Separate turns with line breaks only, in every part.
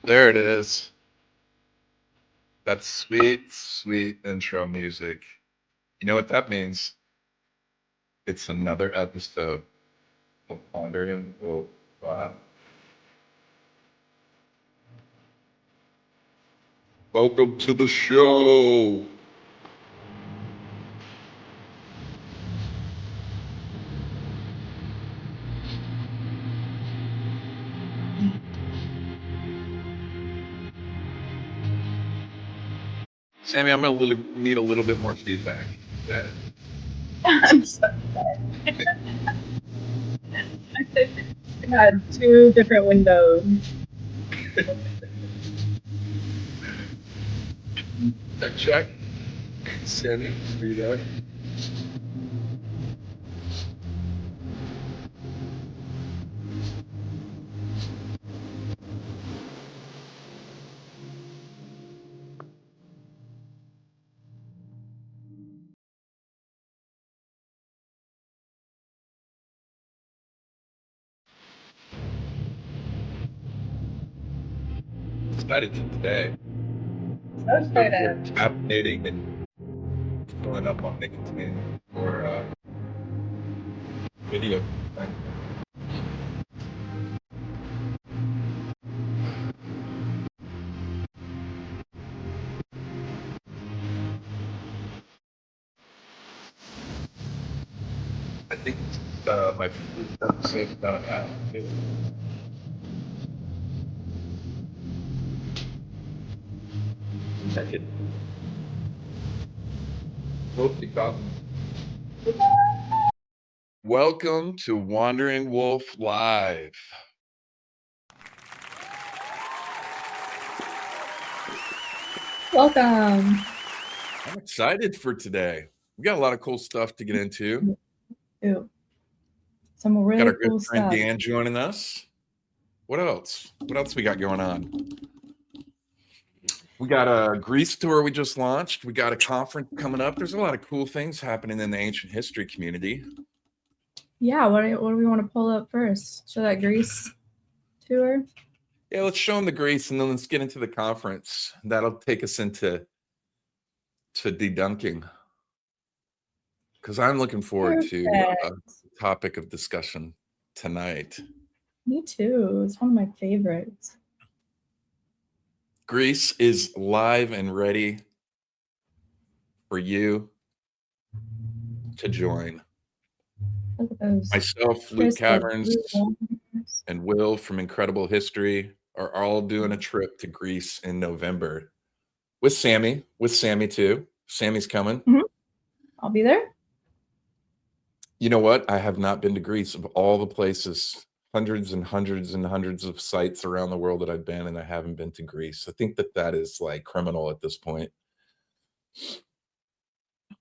There it is. That sweet, sweet intro music. You know what that means? It's another episode of Pondering. Oh, wow. Welcome to the show. Sammy, I'm going to need a little bit more feedback. Yeah.
I'm so sorry. I had two different windows.
Check. Sammy, are you there? Excited to today.
So excited.
Caffeinating and filling up on nicotine for video. I think my food doesn't say about half. Check it. Hope you got me. Welcome to Wandering Wolf Live.
Welcome.
I'm excited for today. We got a lot of cool stuff to get into.
Ooh. Some really
Got our
cool
good friend
stuff.
Dan joining us. What else? What else we got going on? We got a Greece tour we just launched. We got a conference coming up. There's a lot of cool things happening in the ancient history community.
Yeah, what do we want to pull up first? Show that Greece tour?
Yeah, let's show them the Greece and then let's get into the conference. That'll take us into DeDunking. Because I'm looking forward to a topic of discussion tonight.
Me too. It's one of my favorites.
Greece is live and ready for you to join.
Look at those.
Myself, Luke Caverns, and Will from Incredible History are all doing a trip to Greece in November with Sammy too. Sammy's coming.
Mm-hmm. I'll be there.
You know what? I have not been to Greece. Of all the places, hundreds and hundreds and hundreds of sites around the world that I've been, and I haven't been to Greece. I think that is like criminal at this point.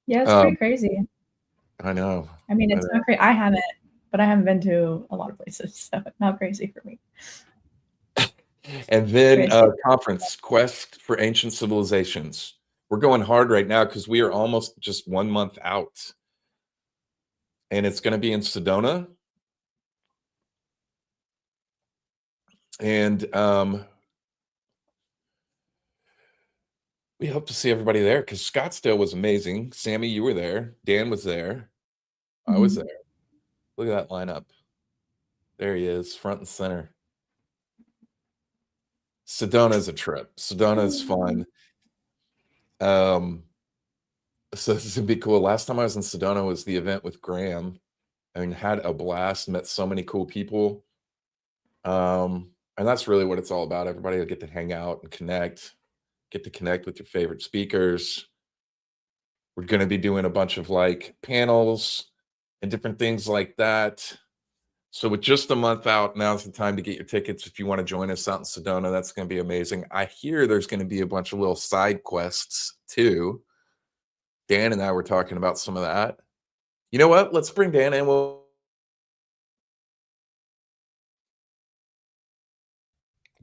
Yeah, it's pretty crazy.
I know.
I mean, it's not crazy. I haven't, but I haven't been to a lot of places, so it's not crazy for me.
And then conference, Quest for Ancient Civilizations. We're going hard right now because we are almost just 1 month out. And it's going to be in Sedona. And we hope to see everybody there because Scottsdale was amazing. Sammy, you were there. Dan was there. I was there. Look at that lineup. There he is, front and center. Sedona is a trip. Sedona is fun. So this is gonna be cool. Last time I was in Sedona was the event with Graham. I mean, had a blast, met so many cool people. And that's really what it's all about. Everybody will get to hang out and connect, get to connect with your favorite speakers. We're going to be doing a bunch of like panels and different things like that. So with just a month out, now's the time to get your tickets. If you want to join us out in Sedona, that's going to be amazing. I hear there's going to be a bunch of little side quests too. Dan and I were talking about some of that. You know what? Let's bring Dan in.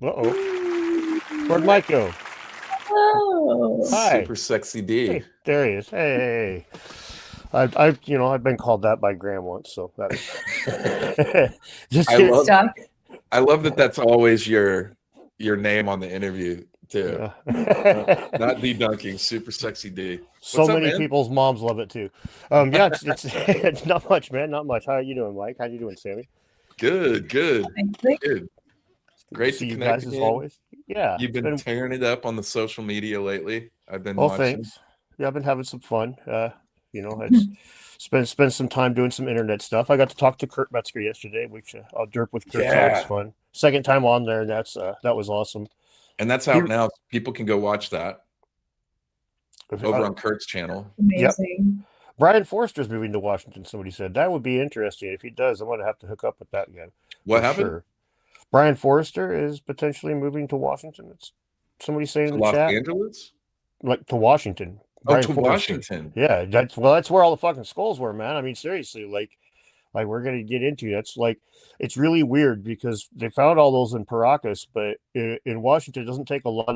Where'd Mike go?
Oh,
hi,
super sexy D.
Hey, there he is. Hey. I've been called that by Graham once, so that
I love that that's always your your name on the interview too.
Yeah.
Not DeDunking, super sexy D.
So
What's up,
many
man?
people's moms love it too. Yeah, it's not much, man. Not much. How are you doing, Mike? How you doing, Sammy?
Good, good,
Thank
good.
Good to
Great
see
to
you
connect
guys as
again.
always. Yeah,
You've
it's
been
been.
tearing it up on the social media lately. I've been
Well,
watching.
thanks. Yeah, I've been having some fun. It's spend some time doing some internet stuff. I got to talk to Kurt Metzger yesterday, which I'll derp with Kurt's always
Yeah.
fun. Second time on there, and that was awesome.
And that's out now. People can go watch that over on Kurt's channel.
Amazing.
Brian Forster's moving to Washington. Somebody said that would be interesting. If he does, I'm going to have to hook up with that guy.
What happened?
Sure. Brian Forster is potentially moving to Washington. It's somebody saying in the
Los
chat.
Angeles?
Like to Washington.
Brian to Forster. Washington.
Yeah, that's where all the fucking skulls were, man. I mean, seriously, like we're gonna get into that's like it's really weird because they found all those in Paracas, but in Washington, it doesn't take a lot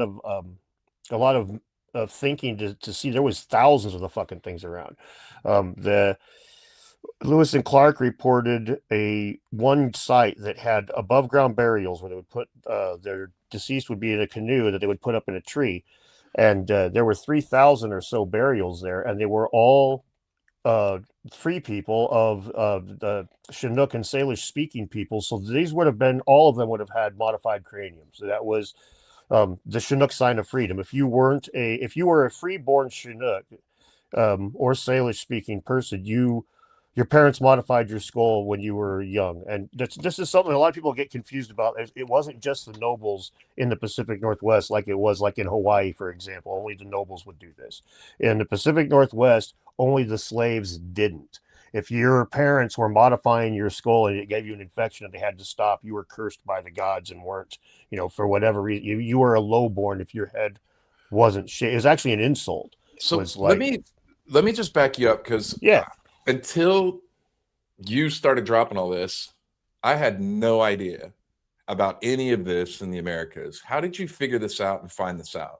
of thinking to see there was thousands of the fucking things around. The Lewis and Clark reported one site that had above ground burials where they would put their deceased would be in a canoe that they would put up in a tree. And there were 3,000 or so burials there, and they were all free people of the Chinook and Salish speaking people. So these would have been, all of them would have had modified craniums. So that was the Chinook sign of freedom. If you were a freeborn Chinook or Salish speaking person, your parents modified your skull when you were young. And this is something a lot of people get confused about. It wasn't just the nobles in the Pacific Northwest like it was like in Hawaii, for example. Only the nobles would do this. In the Pacific Northwest, only the slaves didn't. If your parents were modifying your skull and it gave you an infection and they had to stop, you were cursed by the gods and weren't, for whatever reason. You were a lowborn if your head wasn't shaved. It was actually an insult.
So let me just back you up because until you started dropping all this, I had no idea about any of this in the Americas. How did you figure this out and find this out?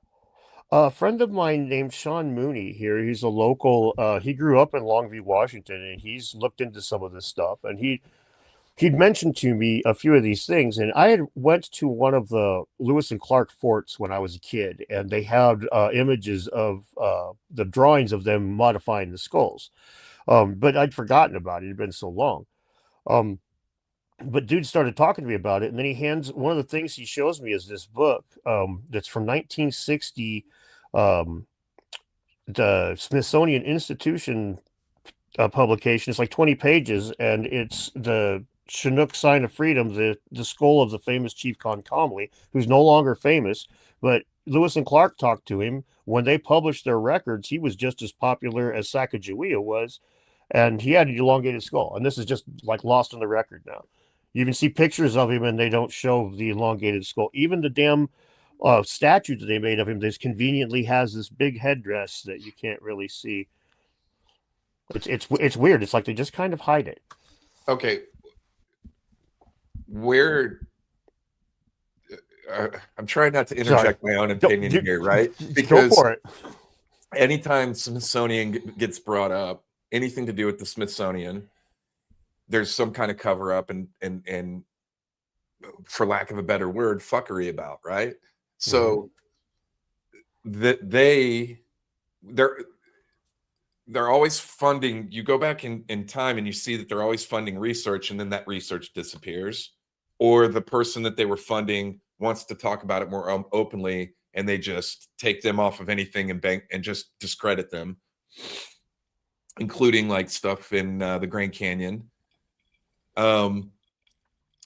A friend of mine named Sean Mooney here, he's a local, he grew up in Longview, Washington, and he's looked into some of this stuff. And he'd mentioned to me a few of these things. And I had went to one of the Lewis and Clark forts when I was a kid, and they had images of the drawings of them modifying the skulls. But I'd forgotten about it. It had been so long. But dude started talking to me about it, and then he hands one of the things he shows me is this book that's from 1960, the Smithsonian Institution publication. It's like 20 pages, and it's the Chinook sign of freedom, the skull of the famous Chief Concomly, who's no longer famous, but Lewis and Clark talked to him. When they published their records, he was just as popular as Sacagawea was, and he had an elongated skull. And this is just like lost on the record now. You even see pictures of him, and they don't show the elongated skull. Even the damn statue that they made of him, this conveniently has this big headdress that you can't really see. It's weird. It's like they just kind of hide it.
Okay, I'm trying not to interject my own opinion here, right? Because
go for it.
Anytime Smithsonian gets brought up, anything to do with the Smithsonian, there's some kind of cover up and for lack of a better word, fuckery about, right? So that they're always funding. You go back in time and you see that they're always funding research, and then that research disappears, or the person that they were funding wants to talk about it more openly, and they just take them off of anything and just discredit them, including like stuff in the Grand Canyon.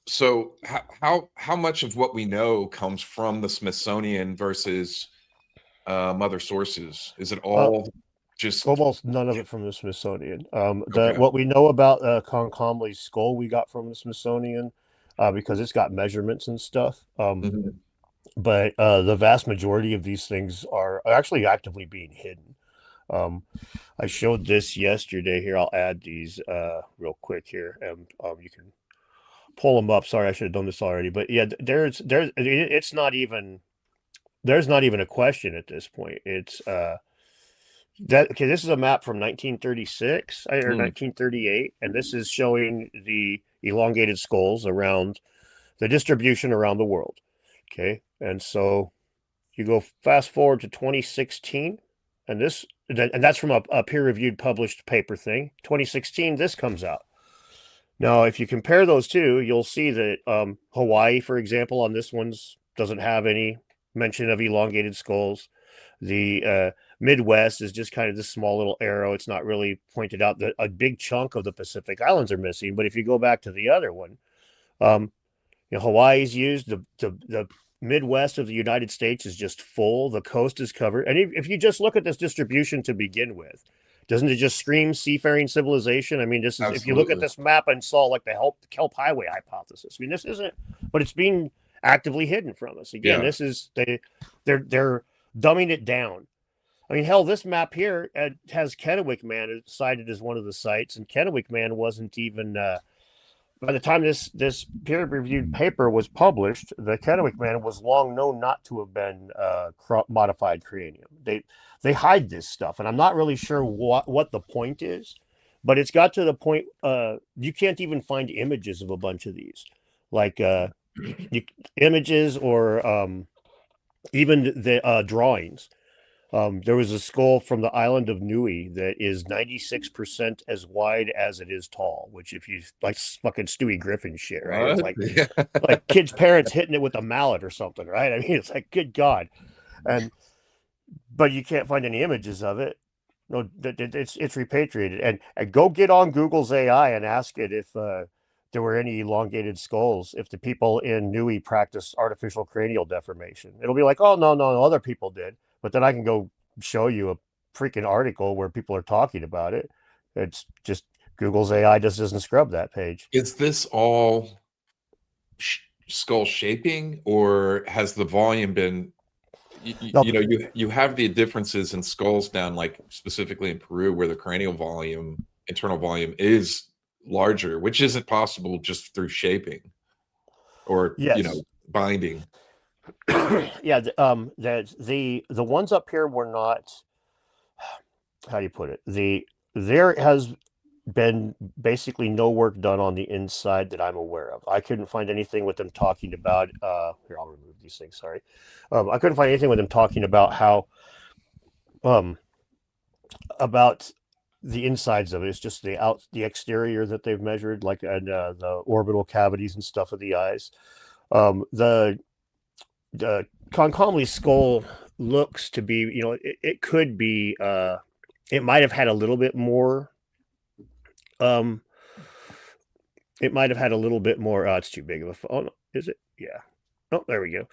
So how much of what we know comes from the Smithsonian versus other sources? Is it all just
almost none of it from the Smithsonian? What we know about Concomly's skull we got from the Smithsonian because it's got measurements and stuff. But the vast majority of these things are actually actively being hidden. I showed this yesterday. Here, I'll add these real quick here, and you can pull them up. Sorry, I should have done this already. But yeah, there's not even a question at this point. It's this is a map from 1936 or 1938, and this is showing the elongated skulls around the distribution around the world. Okay, and so you go fast forward to 2016, and that's from a peer-reviewed published paper thing. 2016, this comes out. Now, if you compare those two, you'll see that Hawaii, for example, on this one's doesn't have any mention of elongated skulls. The Midwest is just kind of this small little arrow. It's not really pointed out that a big chunk of the Pacific Islands are missing. But if you go back to the other one, Hawaii's used. The Midwest of the United States is just full. The coast is covered. And if you just look at this distribution to begin with, doesn't it just scream seafaring civilization? I mean, this is
Absolutely.
if you look at this map and saw like the Kelp Highway hypothesis. I mean, this isn't, but it's being actively hidden from us. Again, this is they're dumbing it down. I mean, hell, this map here has Kennewick Man cited as one of the sites, and Kennewick Man wasn't even. By the time this peer-reviewed paper was published, the Kennewick Man was long known not to have been modified cranium. They hide this stuff, and I'm not really sure what the point is, but it's got to the point you can't even find images of a bunch of these, like images or even the drawings. There was a skull from the island of Nui that is 96% as wide as it is tall, which if you like fucking Stewie Griffin shit, right? It's like kids' parents hitting it with a mallet or something, right? I mean, it's like, good God. But you can't find any images of it. No, it's repatriated. And go get on Google's AI and ask it if there were any elongated skulls, if the people in Nui practice artificial cranial deformation. It'll be like, oh, no, other people did. But then I can go show you a freaking article where people are talking about it. It's just Google's AI just doesn't scrub that page.
Is this all skull shaping, or has the volume been? You have the differences in skulls down, like specifically in Peru, where the cranial volume, internal volume, is larger, which isn't possible just through shaping or binding.
Yeah, the ones up here were not. How do you put it? There has been basically no work done on the inside that I'm aware of. I couldn't find anything with them talking about. Here, I'll remove these things. Sorry, I couldn't find anything with them talking about how about the insides of it. It's just the exterior that they've measured, like the orbital cavities and stuff of the eyes. The Concomly skull looks to be, it could be, it might have had a little bit more, it's too big of a, oh, no, is it? Yeah. Oh, there we go.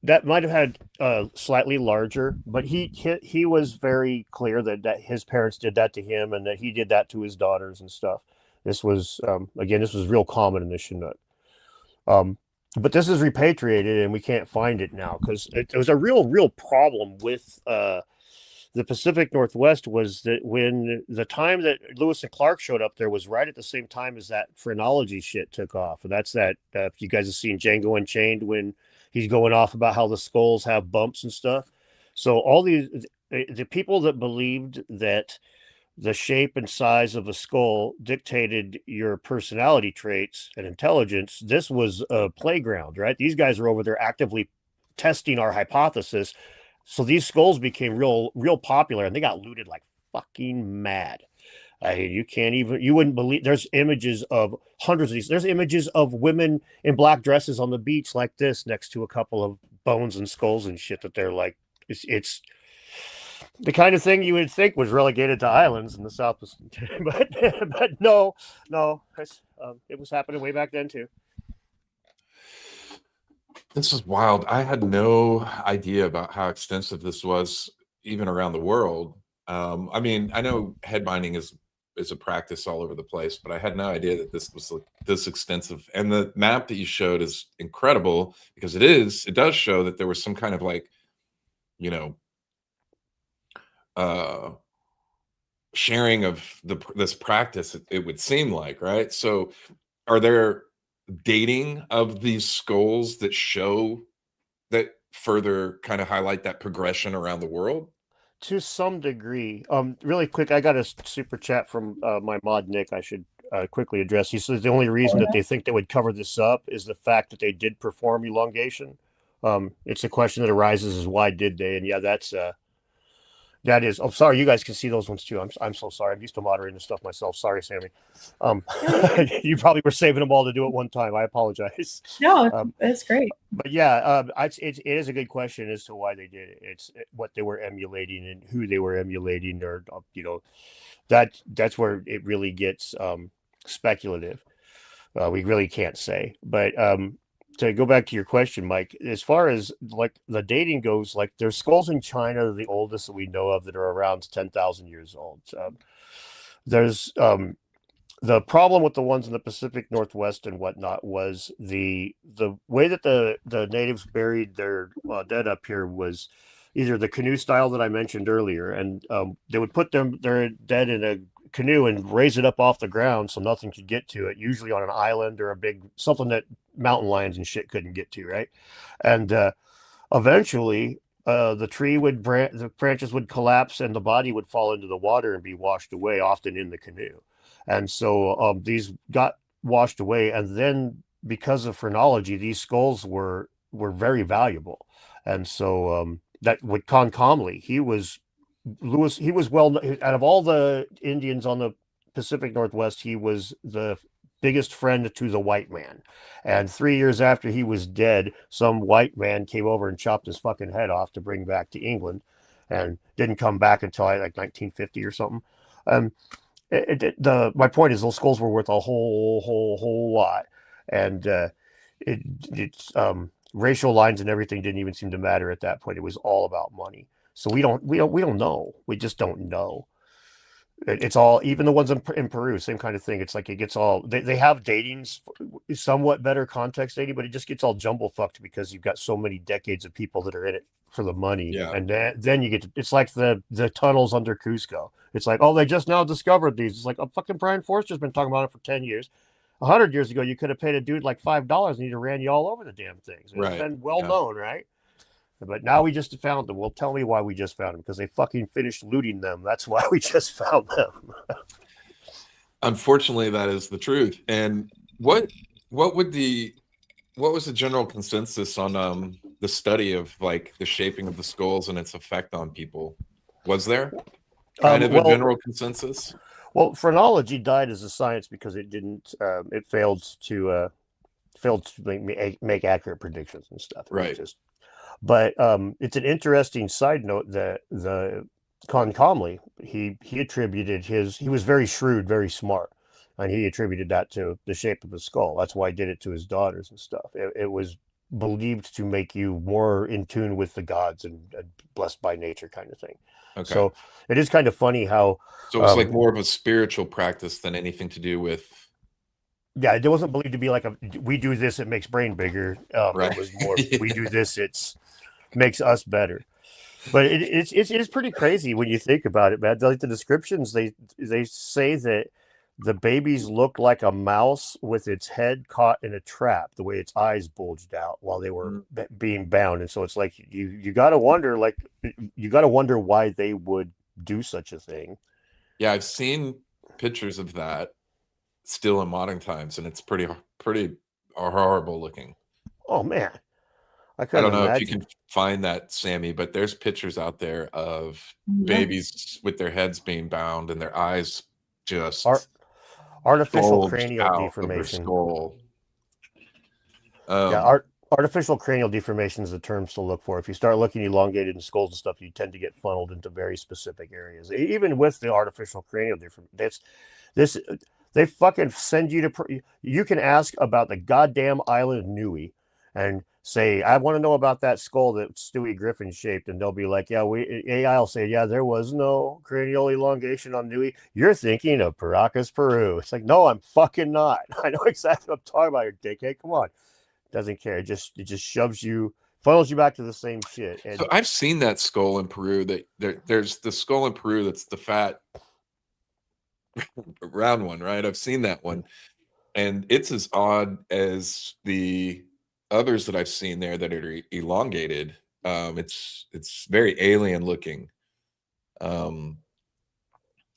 That might have had slightly larger, but he was very clear that his parents did that to him and that he did that to his daughters and stuff. This was, again, this was real common in the Chinook. But this is repatriated and we can't find it now because it was a real problem with the Pacific Northwest. Was that when the time that Lewis and Clark showed up there was right at the same time as that phrenology shit took off. And that's that, if you guys have seen Django Unchained, when he's going off about how the skulls have bumps and stuff. So all the people that believed that the shape and size of a skull dictated your personality traits and intelligence, this was a playground, right? These guys are over there actively testing our hypothesis. So these skulls became real popular, and they got looted like fucking mad. You wouldn't believe, there's images of hundreds of these. There's images of women in black dresses on the beach like this next to a couple of bones and skulls and shit that they're like, it's the kind of thing you would think was relegated to islands in the South, but no, it was happening way back then too.
This is wild. I had no idea about how extensive this was, even around the world. I mean, I know head binding is a practice all over the place, but I had no idea that this was this extensive. And the map that you showed is incredible because it does show that there was some kind of like, sharing of this practice, it would seem like, right? So are there dating of these skulls that show that further kind of highlight that progression around the world?
To some degree. Really quick, I got a super chat from my mod Nick. I should quickly address. He says the only reason that they think they would cover this up is the fact that they did perform elongation. It's a question that arises: is why did they? And yeah, that is. Oh, sorry, you guys can see those ones too. I'm so sorry. I'm used to moderating this stuff myself. Sorry, Sammy. You probably were saving them all to do it one time. I apologize.
No, it's great.
But yeah, it is a good question as to why they did it. It's what they were emulating and who they were emulating, or that's where it really gets speculative. We really can't say. But to go back to your question, Mike, as far as like the dating goes, like there's skulls in China, the oldest that we know of, that are around 10,000 years old. There's the problem with the ones in the Pacific Northwest and whatnot was the way that the natives buried their dead up here was either the canoe style that I mentioned earlier, and they would put their dead in a canoe and raise it up off the ground so nothing could get to it, usually on an island or a big something that mountain lions and shit couldn't get to, right? And eventually the branches would collapse and the body would fall into the water and be washed away, often in the canoe. And so these got washed away, and then because of phrenology, these skulls were very valuable. And so that with Concomly, he was well, out of all the Indians on the Pacific Northwest, he was the biggest friend to the white man. And 3 years after he was dead, some white man came over and chopped his fucking head off to bring back to England, and didn't come back until like 1950 or something. My point is those skulls were worth a whole lot, and it's racial lines and everything didn't even seem to matter at that point. It was all about money. So we don't know. We just don't know. It's all, even the ones in Peru, same kind of thing. It's like it gets all, they have datings, somewhat better context dating, but it just gets all jumble fucked because you've got so many decades of people that are in it for the money.
Yeah.
And then you get to, it's like the tunnels under Cusco. It's like, oh, they just now discovered these. It's like, oh, fucking Brian Forster's been talking about it for 10 years. 100 years ago, you could have paid a dude like $5 and he'd have ran you all over the damn things. It's been well known, right? But now we just found them. Well, tell me why we just found them, because they fucking finished looting them. That's why we just found them.
Unfortunately, that is the truth. And what was the general consensus on the study of like the shaping of the skulls and its effect on people? Was there kind of a general consensus?
Well, phrenology died as a science because it didn't. It failed to make accurate predictions and stuff.
Right.
But it's an interesting side note that the Concomly, he attributed he was very shrewd, very smart, and he attributed that to the shape of the skull. That's why he did it to his daughters and stuff. It was believed to make you more in tune with the gods and blessed by nature kind of thing. Okay. So it is kind of funny how.
So it's like more of a spiritual practice than anything to do with.
Yeah, it wasn't believed to be like we do this, it makes brain bigger. Right. It was more we do this, it's makes us better. But it is pretty crazy when you think about it, man. Like the descriptions, they say that the babies looked like a mouse with its head caught in a trap, the way its eyes bulged out while they were being bound. And so it's like you got to wonder, why they would do such a thing.
Yeah, I've seen pictures of that still in modern times, and it's pretty horrible looking.
Oh man,
I don't know if you can find that, Sammy, but there's pictures out there of babies with their heads being bound and their eyes just
artificial cranial deformation. Artificial cranial deformation is the terms to look for. If you start looking elongated in skulls and stuff, you tend to get funneled into very specific areas. Even with the artificial cranial deformation, they fucking send you to. You can ask about the goddamn island of Niue and say, I want to know about that skull that Stewie Griffin shaped, and they'll be like, yeah, AI will say, yeah, there was no cranial elongation on Niue. You're thinking of Paracas, Peru. It's like, no, I'm fucking not. I know exactly what I'm talking about, you dickhead. Come on. Doesn't care. It just shoves you, funnels you back to the same shit. And so
I've seen that skull in Peru. There's the skull in Peru that's the fat round one, right? I've seen that one, and it's as odd as the others that I've seen there that are elongated. It's very alien looking. I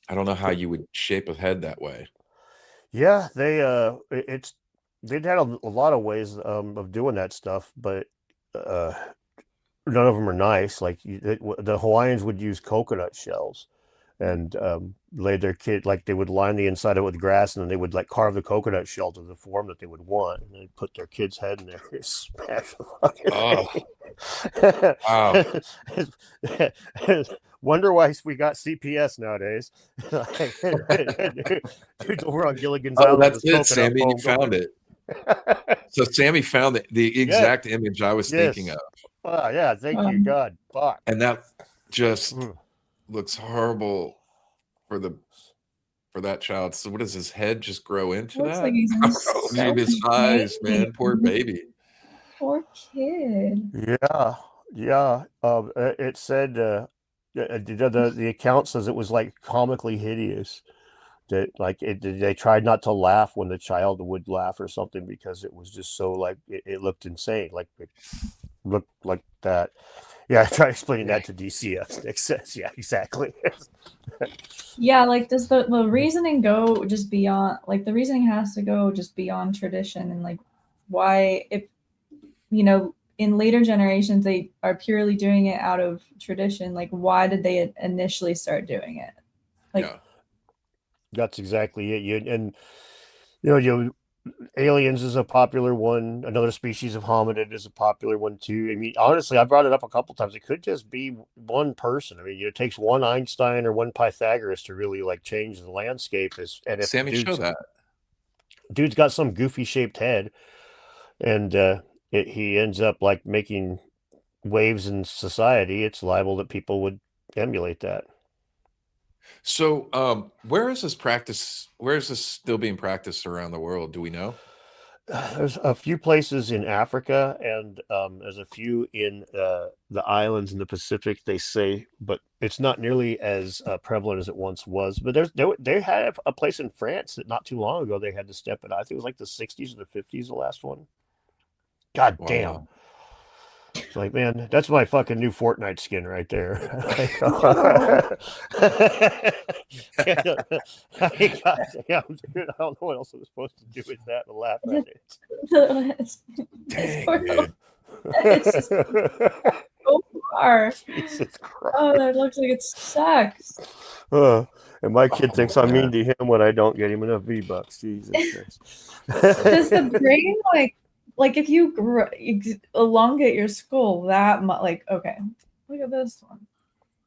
don't know how you would shape a head that way.
Yeah, they'd had a lot of ways of doing that stuff, but uh, none of them are nice. Like the Hawaiians would use coconut shells and lay their kid, like they would line the inside of it with grass, and then they would like carve the coconut shell to the form that they would want, and they'd put their kid's head in there, smash the
Oh, wow.
fucking thing. Wonder why we got CPS nowadays. Dude's over on Gilligan's
Oh,
Island with
that's
his
it,
coconut
Sammy. You
foam
found
going.
it. So Sammy found the
Yeah,
exact image I was thinking
yes.
of.
Oh, yeah, thank you,
Um,
God. Fuck.
And that just
Mm.
looks horrible for that child. So what does his head just grow into
looks like
that?
he's in
Oh, dude, his eyes, man. Poor baby.
Poor kid.
Yeah, yeah. It said the account says it was like comically hideous. That like they tried not to laugh when the child would laugh or something because it was just so like it looked insane. Like it looked like that. Yeah, I tried explaining that to DCF. Nick says, yeah, exactly.
Yeah, like does the reasoning go just beyond, like the reasoning has to go just beyond tradition, and like why, if in later generations they are purely doing it out of tradition, like why did they initially start doing it? Like
Yeah.
That's exactly it. And you aliens is a popular one. Another species of hominid is a popular one too. I mean, honestly, I brought it up a couple times. It could just be one person. I mean, it takes one Einstein or one Pythagoras to really like change the landscape. And if
Sammy, show that.
dude's got some goofy shaped head, and he ends up like making waves in society, it's liable that people would emulate that.
So where is this still being practiced around the world? Do we know?
There's a few places in Africa, and there's a few in the islands in the Pacific, they say, but it's not nearly as prevalent as it once was. But they had a place in France that not too long ago they had to step it out. I think it was like the 60s or the 50s, the last one. God damn.
Wow.
It's like, man, that's my fucking new Fortnite skin right there. I don't know what else I'm supposed to do with that and laugh at it.
Dang, dude.
It's just so far.
Jesus Christ.
Oh, that looks like it sucks.
And my kid thinks I'm mean
man.
to him when I don't get him enough V-Bucks. Jesus
Does
Christ.
the brain like if you elongate your skull that much, like okay, look at this one.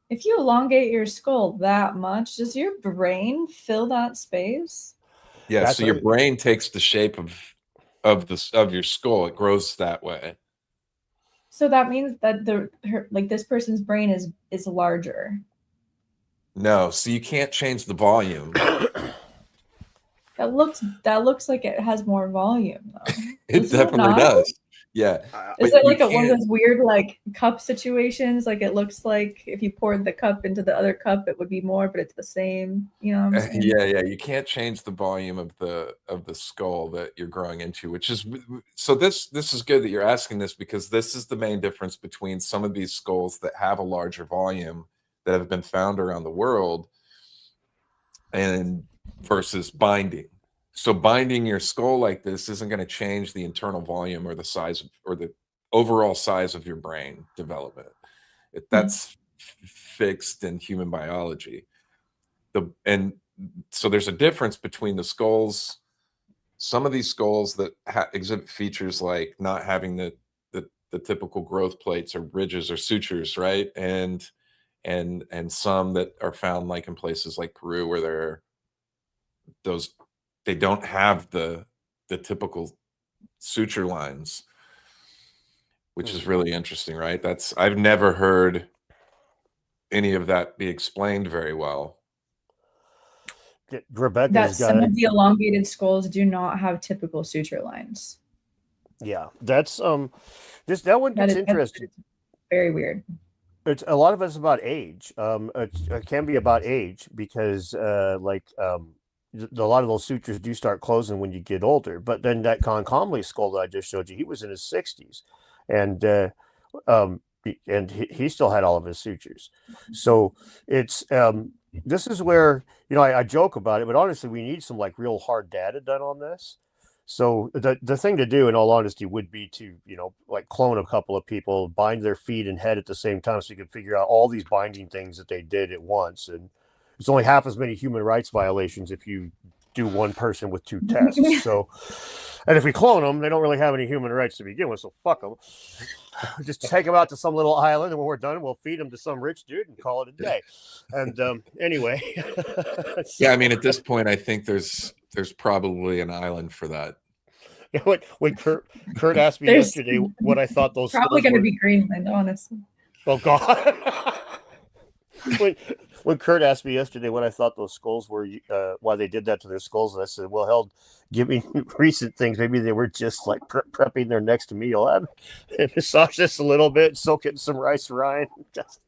If you elongate your skull that much, does your brain fill that space?
Yeah,
That's
so your
what-
brain takes the shape of your skull. It grows that way.
So that means that this person's brain is larger.
No, so you can't change the volume.
That looks like it has more volume though.
It
Does it
definitely
not?
does. Yeah.
Is
but
it
you
like one of
can't-
those weird like cup situations? Like it looks like if you poured the cup into the other cup, it would be more, but it's the same. You know what I'm saying?
Yeah, you can't change the volume of the skull that you're growing into, which is so this is good that you're asking this, because this is the main difference between some of these skulls that have a larger volume that have been found around the world and versus binding. So binding your skull like this isn't going to change the internal volume or the size or the overall size of your brain development. That's fixed in human biology. And so there's a difference between the skulls. Some of these skulls that exhibit features like not having the typical growth plates or ridges or sutures, right? And some that are found like in places like Peru where they don't have the typical suture lines, which is really interesting, right? I've never heard any of that be explained very well.
Rebecca's
That
got
some of the elongated skulls do not have typical suture lines.
Yeah, that's that one gets interesting.
Very weird.
It's a lot of it's about age. It can be about age because a lot of those sutures do start closing when you get older. But then that Conley skull that I just showed you, he was in his 60s, and he still had all of his sutures. So it's this is where, you know, I joke about it, but honestly, we need some like real hard data done on this. So the thing to do, in all honesty, would be to, you know, like clone a couple of people, bind their feet and head at the same time, so you can figure out all these binding things that they did at once. And it's only half as many human rights violations if you do one person with two tests. So, and if we clone them, they don't really have any human rights to begin with. So fuck them. Just take them out to some little island, and when we're done, we'll feed them to some rich dude and call it a day. And anyway,
Yeah, I mean, at this point, I think there's probably an island for that.
Yeah, when Kurt asked me
There's
yesterday what I thought those
probably
skulls
going to
were.
be Greenland, honestly.
Oh God! when Kurt asked me yesterday what I thought those skulls were, why they did that to their skulls, and I said, "Well, hell, give me recent things. Maybe they were just like prepping their next meal. I massage this a little bit, soak it in some rice brine. Just,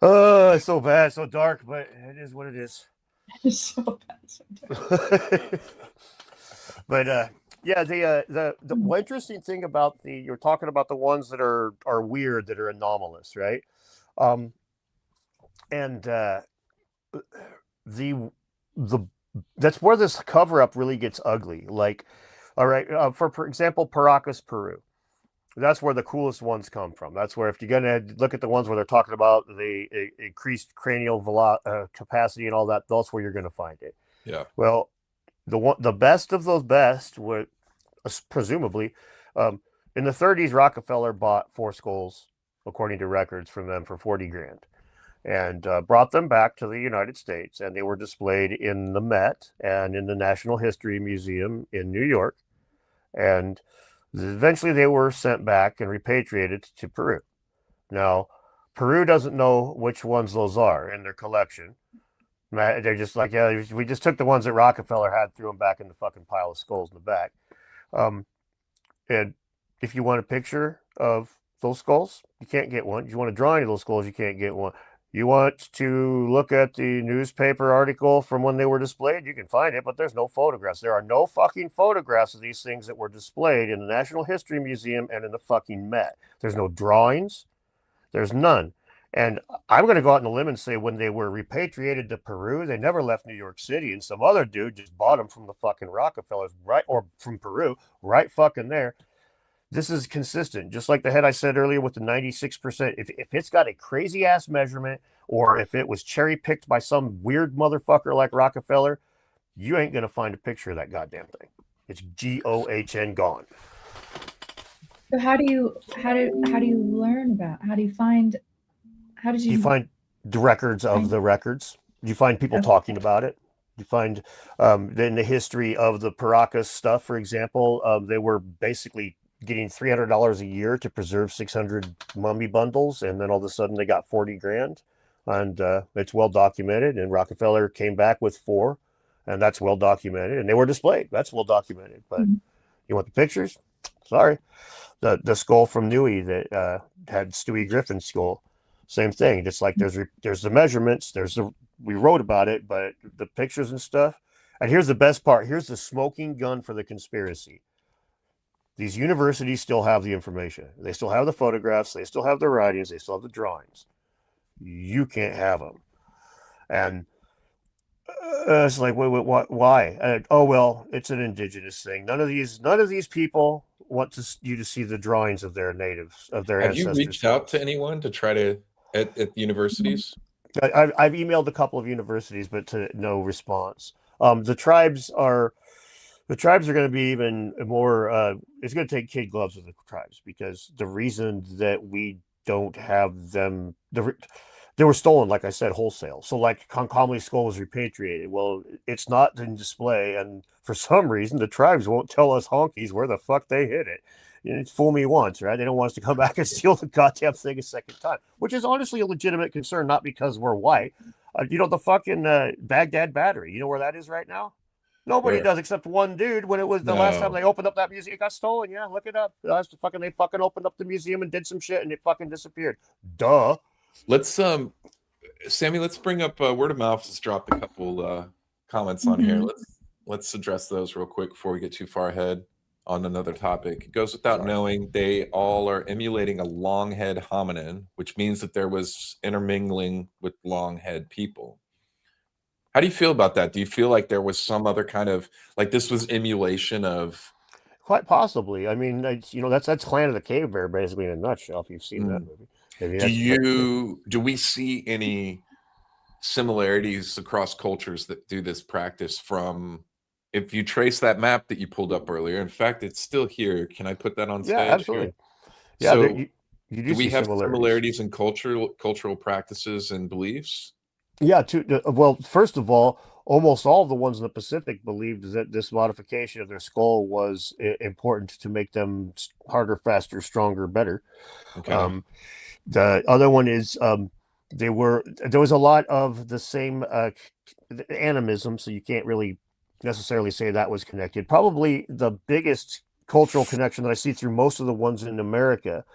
oh, it's so bad, so dark, but it is what it is."
It's so bad. So bad.
But yeah, the interesting thing about you're talking about the ones that are weird, that are anomalous, right? And the that's where this cover up really gets ugly. Like, all right, for example, Paracas, Peru. That's where the coolest ones come from. That's where, if you're gonna look at the ones where they're talking about the increased cranial capacity and all that, that's where you're gonna find it.
Yeah.
Well, the best of those best were presumably in the 30s. Rockefeller bought 4 skulls, according to records, from them for 40 grand, and brought them back to the United States, and they were displayed in the Met and in the National History Museum in New York, and eventually they were sent back and repatriated to Peru. Now, Peru doesn't know which ones those are in their collection. They're just like, yeah, we just took the ones that Rockefeller had, threw them back in the fucking pile of skulls in the back. And if you want a picture of those skulls, you can't get one. If you want a drawing of those skulls, you can't get one. You want to look at the newspaper article from when they were displayed, you can find it, but there's no photographs. There are no fucking photographs of these things that were displayed in the National History Museum and in the fucking Met. There's no drawings. There's none. And I'm going to go out on a limb and say, when they were repatriated to Peru, they never left New York City, and some other dude just bought them from the fucking Rockefellers, right, or from Peru, right fucking there. This is consistent, just like the head I said earlier with the 96%. If it's got a crazy ass measurement, or if it was cherry picked by some weird motherfucker like Rockefeller, you ain't gonna find a picture of that goddamn thing. It's GOHN gone.
So how do you learn about? How do you find the records of the records? Do you find people talking about it? You find in the history of the Paracas stuff, for example, they were basically getting $300 a year to preserve 600 mummy bundles, and then all of a sudden they got 40 grand, and it's well documented. And Rockefeller came back with 4, and that's well documented, and they were displayed. That's well documented. But you want the pictures? Sorry. The skull from Nui that had Stewie Griffin's skull, same thing. Just like there's the measurements, we wrote about it, but the pictures and stuff. And here's the best part. Here's the smoking gun for the conspiracy. These universities still have the information. They still have the photographs. They still have the writings. They still have the drawings. You can't have them. And it's like, why? Oh, well, it's an indigenous thing. None of these people want you to see the drawings of their natives, of their ancestors.
Have you reached out to anyone to try to at universities?
I've emailed a couple of universities, but to no response. The tribes are going to be even more. It's going to take kid gloves with the tribes, because the reason that we don't have them, they were stolen, like I said, wholesale. So like Conley's skull was repatriated. Well, it's not in display, and for some reason the tribes won't tell us honkies where the fuck they hid it. Fool me once, right? They don't want us to come back and steal the goddamn thing a second time, which is honestly a legitimate concern, not because we're white. The fucking Baghdad Battery, you know where that is right now? Nobody does, except one dude. When it was the last time they opened up that museum, it got stolen. Yeah, look it up. They fucking opened up the museum and did some shit, and it fucking disappeared. Duh.
Let's Sammy, let's bring up word of mouth. Just dropped a couple comments on here. Let's address those real quick before we get too far ahead. on another topic. It goes without knowing they all are emulating a long head hominin, which means that there was intermingling with long head people. How do you feel about that? Do you feel like there was some other kind of, like this was emulation of?
Quite possibly. I mean, that's Clan of the Cave Bear basically in a nutshell. If you've seen that movie, I mean,
do we see any similarities across cultures that do this practice from? If you trace that map that you pulled up earlier, in fact, it's still here. Can I put that on
yeah,
stage
absolutely.
here?
Yeah,
So
you
do we
see
have similarities in cultural practices and beliefs?
Yeah. Well, first of all, almost all of the ones in the Pacific believed that this modification of their skull was important to make them harder, faster, stronger, better.
Okay.
The other one is there was a lot of the same animism, so you can't really necessarily say that was connected. Probably the biggest cultural connection that I see through most of the ones in America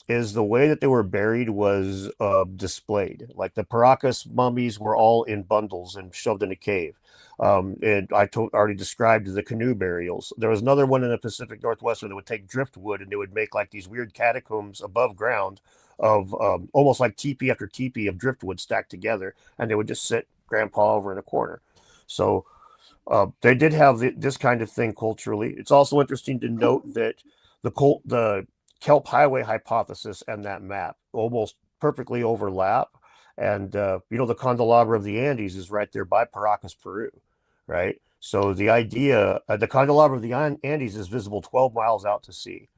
is the way that they were buried was displayed. Like the Paracas mummies were all in bundles and shoved in a cave. And I already described the canoe burials. There was another one in the Pacific Northwest where they would take driftwood and they would make like these weird catacombs above ground of almost like teepee after teepee of driftwood stacked together, and they would just sit grandpa over in a corner. So they did have this kind of thing culturally. It's also interesting to note that the Kelp Highway hypothesis and that map almost perfectly overlap. And the candelabra of the Andes is right there by Paracas, Peru, right? So the idea, the candelabra of the Andes is visible 12 miles out to sea.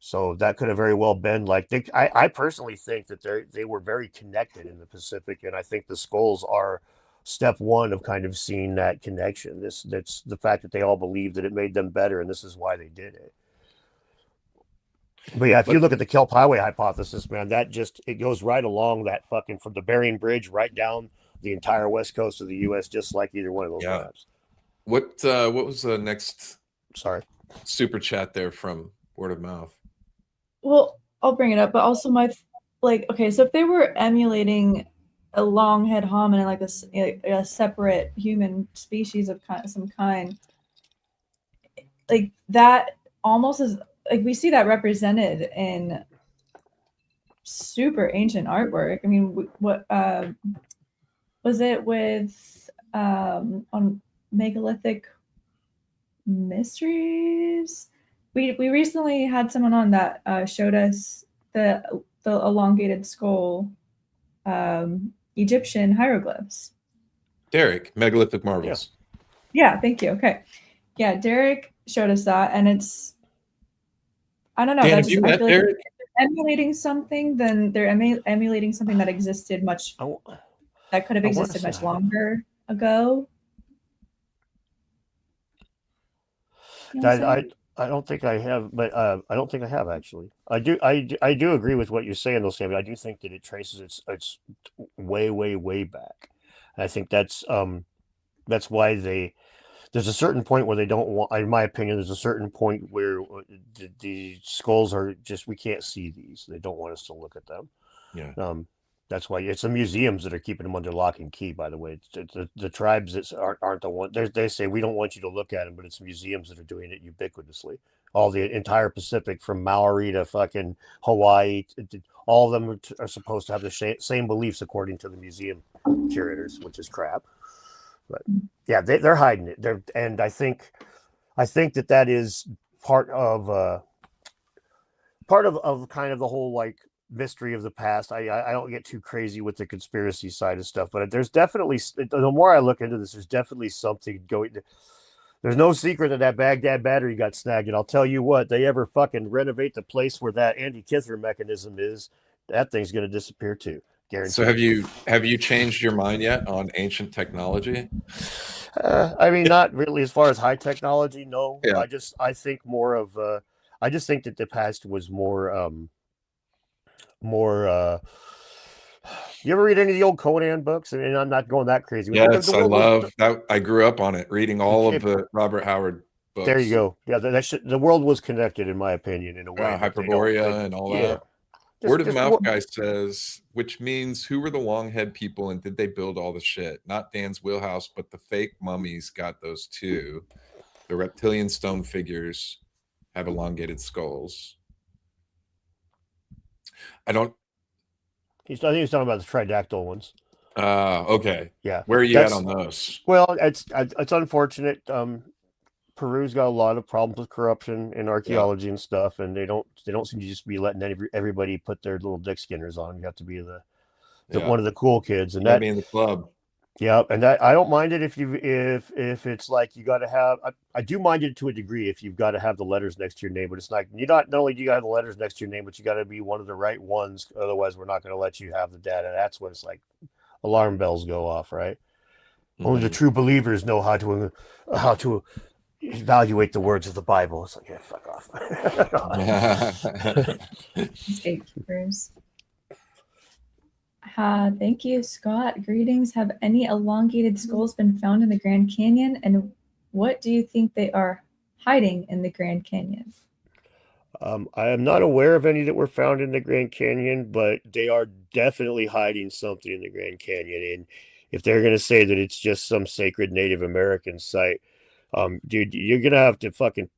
So that could have very well been like I personally think that they were very connected in the Pacific, and I think the skulls are step one of kind of seeing that connection. That's the fact that they all believed that it made them better, and this is why they did it. But yeah, if you look at the Kelp Highway hypothesis, man, it goes right along that fucking from the Bering Bridge right down the entire west coast of the U.S., just like either one of those maps.
What was the next?
Sorry,
super chat there from word of mouth.
Well, I'll bring it up, but also okay, so if they were emulating a long head hominin, like a separate human species of some kind, like that almost is like we see that represented in super ancient artwork. I mean, what was it with on megalithic mysteries? We recently had someone on that showed us the elongated skull Egyptian hieroglyphs.
Derek, Megalithic Marvels.
Yeah, thank you. Okay. Yeah, Derek showed us that, and it's, I don't know.
Dan,
that's
have you met
like
Derek?
if they're emulating something, then they're emulating something that existed that could have existed much longer ago. You know
I don't think I have, but I don't think I have actually. I do agree with what you're saying, though, Sammy. I do think that it traces its way back. And I think that's why there's a certain point where they don't want, in my opinion, there's a certain point where the skulls are just, we can't see these. They don't want us to look at them.
Yeah.
That's why it's the museums that are keeping them under lock and key, by the way. The tribes that aren't the one. They say, we don't want you to look at them, but it's museums that are doing it ubiquitously. All the entire Pacific, from Maori to fucking Hawaii, all of them are supposed to have the same beliefs according to the museum curators, which is crap. But yeah, they're hiding it. And I think that is part of kind of the whole like mystery of the past. I don't get too crazy with the conspiracy side of stuff, but there's definitely, the more I look into this, there's definitely something going. There's no secret that Baghdad battery got snagged, and I'll tell you what, they ever fucking renovate the place where that anti-Kithra mechanism is, that thing's going to disappear too. Guaranteed.
So have you changed your mind yet on ancient technology?
I mean, not really as far as high technology. No,
yeah.
I think more of. I just think that the past was more. You ever read any of the old Conan books? I mean, I'm not going that crazy.
Yes, I love that. I grew up on it, reading all of the Robert Howard books.
There you go. Yeah, the world was connected, in my opinion, in a way.
Hyperborea and all that. Word of mouth guy says, which means who were the long-head people and did they build all the shit? Not Dan's wheelhouse, but the fake mummies got those too. The reptilian stone figures. have elongated skulls. I think
he's talking about the tridactyl ones.
Okay.
Yeah.
Where are you at on those?
Well, it's unfortunate. Peru's got a lot of problems with corruption in archaeology and stuff, and they don't seem to just be letting everybody put their little dick skinners on. You have to be the one of the cool kids, and
that be in the club.
Yeah, and that I don't mind it if it's like you got to have. I do mind it to a degree if you've got to have the letters next to your name, but it's like not only do you have the letters next to your name, but you got to be one of the right ones. Otherwise, we're not going to let you have the data. That's when it's like alarm bells go off, right? Mm-hmm. Only the true believers know how to evaluate the words of the Bible. It's like, yeah, fuck off.
Gatekeepers. Thank you, Scott. Greetings. Have any elongated skulls been found in the Grand Canyon? And what do you think they are hiding in the Grand Canyon?
I am not aware of any that were found in the Grand Canyon, but they are definitely hiding something in the Grand Canyon. And if they're going to say that it's just some sacred Native American site, dude, you're gonna have to fucking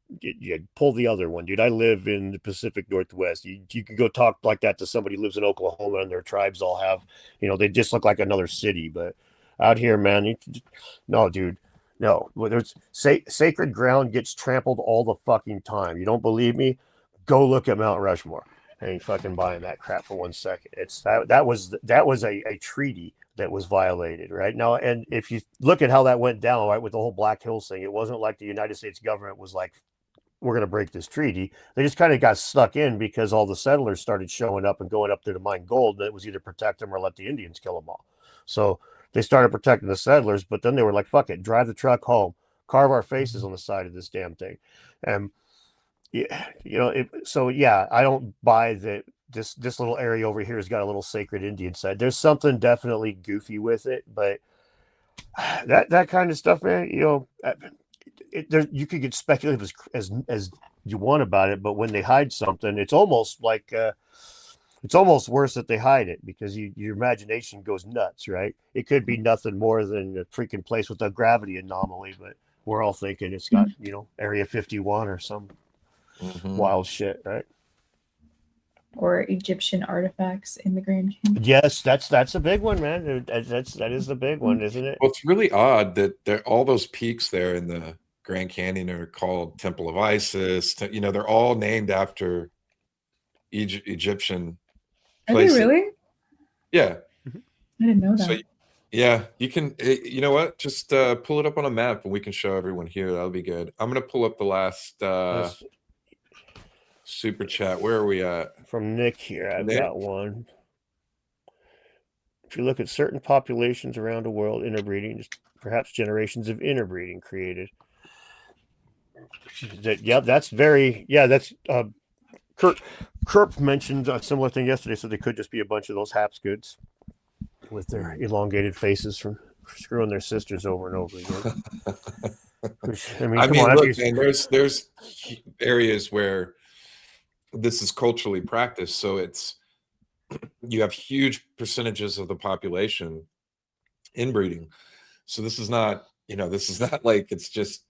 pull the other one, dude. I live in the Pacific Northwest. You can go talk like that to somebody who lives in Oklahoma, and their tribes all have, they just look like another city. But out here, man, no, dude, no. There's sacred ground gets trampled all the fucking time. You don't believe me? Go look at Mount Rushmore. I ain't fucking buying that crap for 1 second. It's that was a treaty that was violated, right? Now, and if you look at how that went down, right, with the whole Black Hills thing, it wasn't like the United States government was like, we're going to break this treaty. They just kind of got stuck in because all the settlers started showing up and going up there to mine gold. And it was either protect them or let the Indians kill them all. So they started protecting the settlers, but then they were like, fuck it, drive the truck home, carve our faces on the side of this damn thing. And, so yeah, I don't buy that. This little area over here has got a little sacred Indian side. There's something definitely goofy with it, but that kind of stuff, man, you could get speculative as you want about it, but when they hide something, it's almost like it's almost worse that they hide it because your imagination goes nuts, right? It could be nothing more than a freaking place with a gravity anomaly, but we're all thinking it's got Area 51 or some wild shit, right?
Or Egyptian artifacts in the Grand Canyon.
Yes, that's a big one, man. That is the big one, isn't it?
Well, it's really odd that all those peaks there in the Grand Canyon are called Temple of Isis. They're all named after Egyptian places.
Are they really?
Yeah.
I didn't know that.
So, yeah, you can. You know what? Just pull it up on a map, and we can show everyone here. That'll be good. I'm gonna pull up the last. Super chat. Where are we at?
From Nick here. I've got one. If you look at certain populations around the world, interbreeding, perhaps generations of interbreeding created. That's very. Yeah, that's. Kerp mentioned a similar thing yesterday, so they could just be a bunch of those Hapscoods with their elongated faces from screwing their sisters over and over again.
Look, man, there's areas where this is culturally practiced, so you have huge percentages of the population inbreeding. So this is not like it's just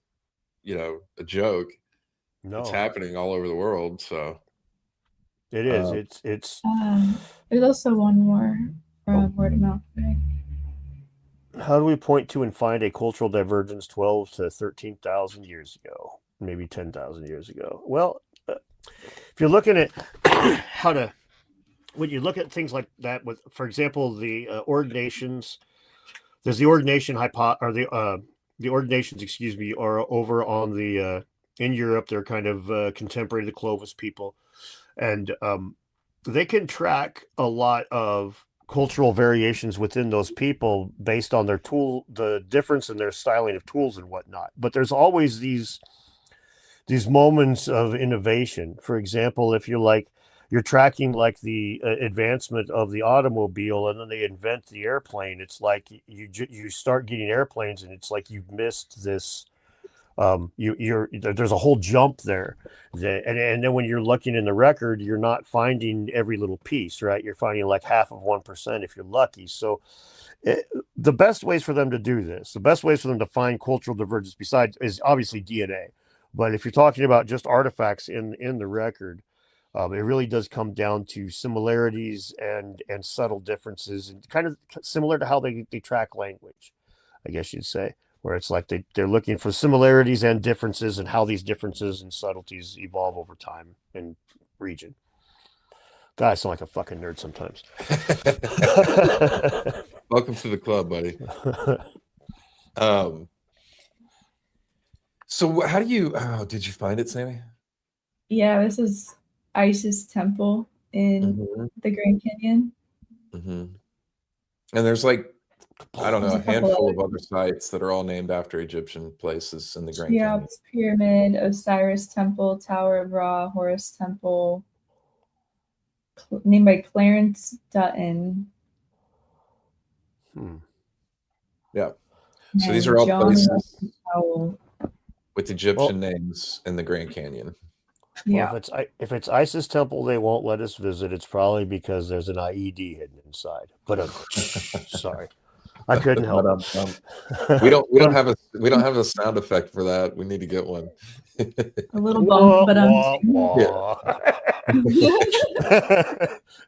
a joke. No, it's happening all over the world. So
it is. It's.
There's also one more word of mouth.
How do we point to and find a cultural divergence 12 to 13,000 years ago, maybe 10,000 years ago? Well. If you're looking at when you look at things like that, for example, the ordinations, there's the ordination the ordinations, excuse me, are over on the in Europe. They're kind of contemporary to the Clovis people, and they can track a lot of cultural variations within those people based on the difference in their styling of tools and whatnot. But there's always these moments of innovation. For example, if you're tracking like the advancement of the automobile, and then they invent the airplane, it's like you start getting airplanes, and it's like you've missed this. There's a whole jump there, and then when you're looking in the record, you're not finding every little piece, right? You're finding like half of 1% if you're lucky. So the best ways for them to do this, the best ways for them to find cultural divergence is obviously DNA. But if you're talking about just artifacts in the record, it really does come down to similarities and subtle differences, and kind of similar to how they track language, I guess you'd say, where it's like they're looking for similarities and differences and how these differences and subtleties evolve over time and region. God, I sound like a fucking nerd sometimes.
Welcome to the club, buddy. So how do you, did you find it, Sammy?
Yeah, this is Isis Temple in the Grand Canyon.
And there's like, I don't know,
There's
a
a couple
handful of other sites that are all named after Egyptian places in the Grand Canyon.
Cheops Pyramid, Osiris Temple, Tower of Ra, Horus Temple, named by Clarence Dutton.
Yeah. So these are all
John
places
Powell.
with Egyptian names in the Grand Canyon.
Yeah.
Well, if it's Isis Temple, they won't let us visit. It's probably because there's an IED hidden inside. But sorry, I couldn't help it.
We don't have a sound effect for that. We need to get one.
A little bump, but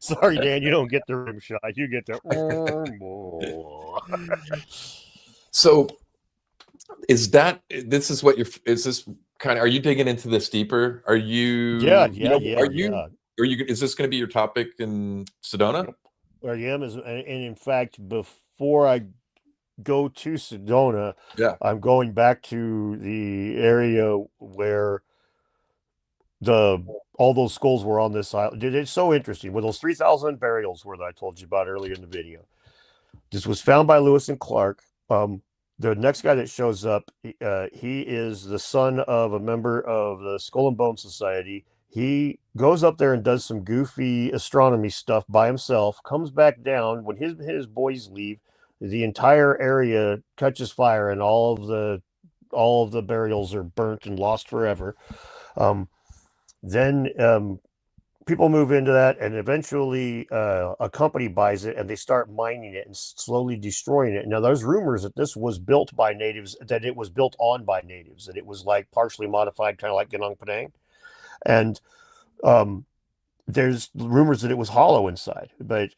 sorry, Dan, you don't get the rim shot. You get the.
So, is this kind of? Are you digging into this deeper? Are you?
Yeah.
Is this going to be your topic in Sedona?
I am, and in fact, before I go to Sedona, I'm going back to the area where all those skulls were on this island. It's so interesting with those 3,000 burials that I told you about earlier in the video. This was found by Lewis and Clark. The next guy that shows up, he is the son of a member of the Skull and Bone Society. He goes up there and does some goofy astronomy stuff by himself, comes back down. When his boys leave, the entire area catches fire and all of the burials are burnt and lost forever. Then people move into that, and eventually a company buys it, and they start mining it and slowly destroying it. Now, there's rumors that this was built by natives, that it was built on by natives, that it was like partially modified, kind of like Genong Padang. And there's rumors that it was hollow inside, but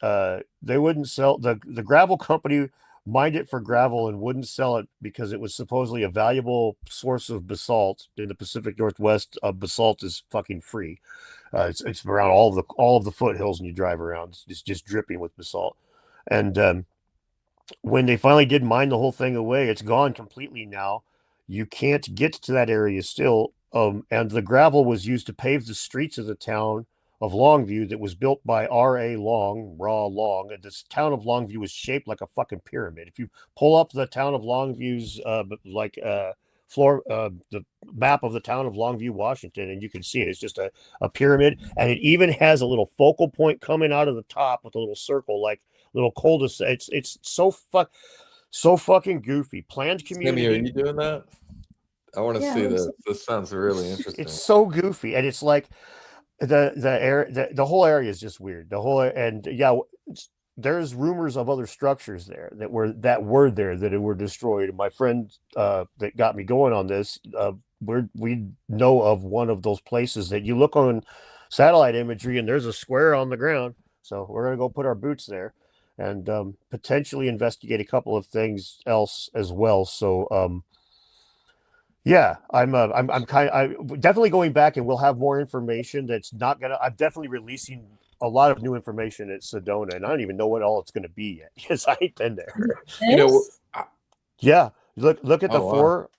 they wouldn't sell. The gravel company mined it for gravel and wouldn't sell it because it was supposedly a valuable source of basalt in the Pacific Northwest. Basalt is fucking free. It's around all of the foothills, and you drive around, it's just dripping with basalt. And when they finally did mine the whole thing away, it's gone completely now. You can't get to that area still. And the gravel was used to pave the streets of the town of Longview that was built by R.A. Long, and this town of Longview is shaped like a fucking pyramid. If you pull up the town of Longview's the map of the town of Longview, Washington, and you can see it. It's just a pyramid, and it even has a little focal point coming out of the top with a little circle, like little cul-de-sac. It's so fucking goofy. Planned community.
Sammy, are you doing that? I want to see this. This sounds really interesting.
It's so goofy, and it's like the whole area is just weird. There's rumors of other structures there that were there that were destroyed. And my friend that got me going on this, we know of one of those places that you look on satellite imagery and there's a square on the ground. So we're gonna go put our boots there and potentially investigate a couple of things else as well. So yeah, I'm definitely going back, and we'll have more information. I'm definitely releasing a lot of new information at Sedona, and I don't even know what all it's going to be yet because I ain't been there. Yeah, look at the four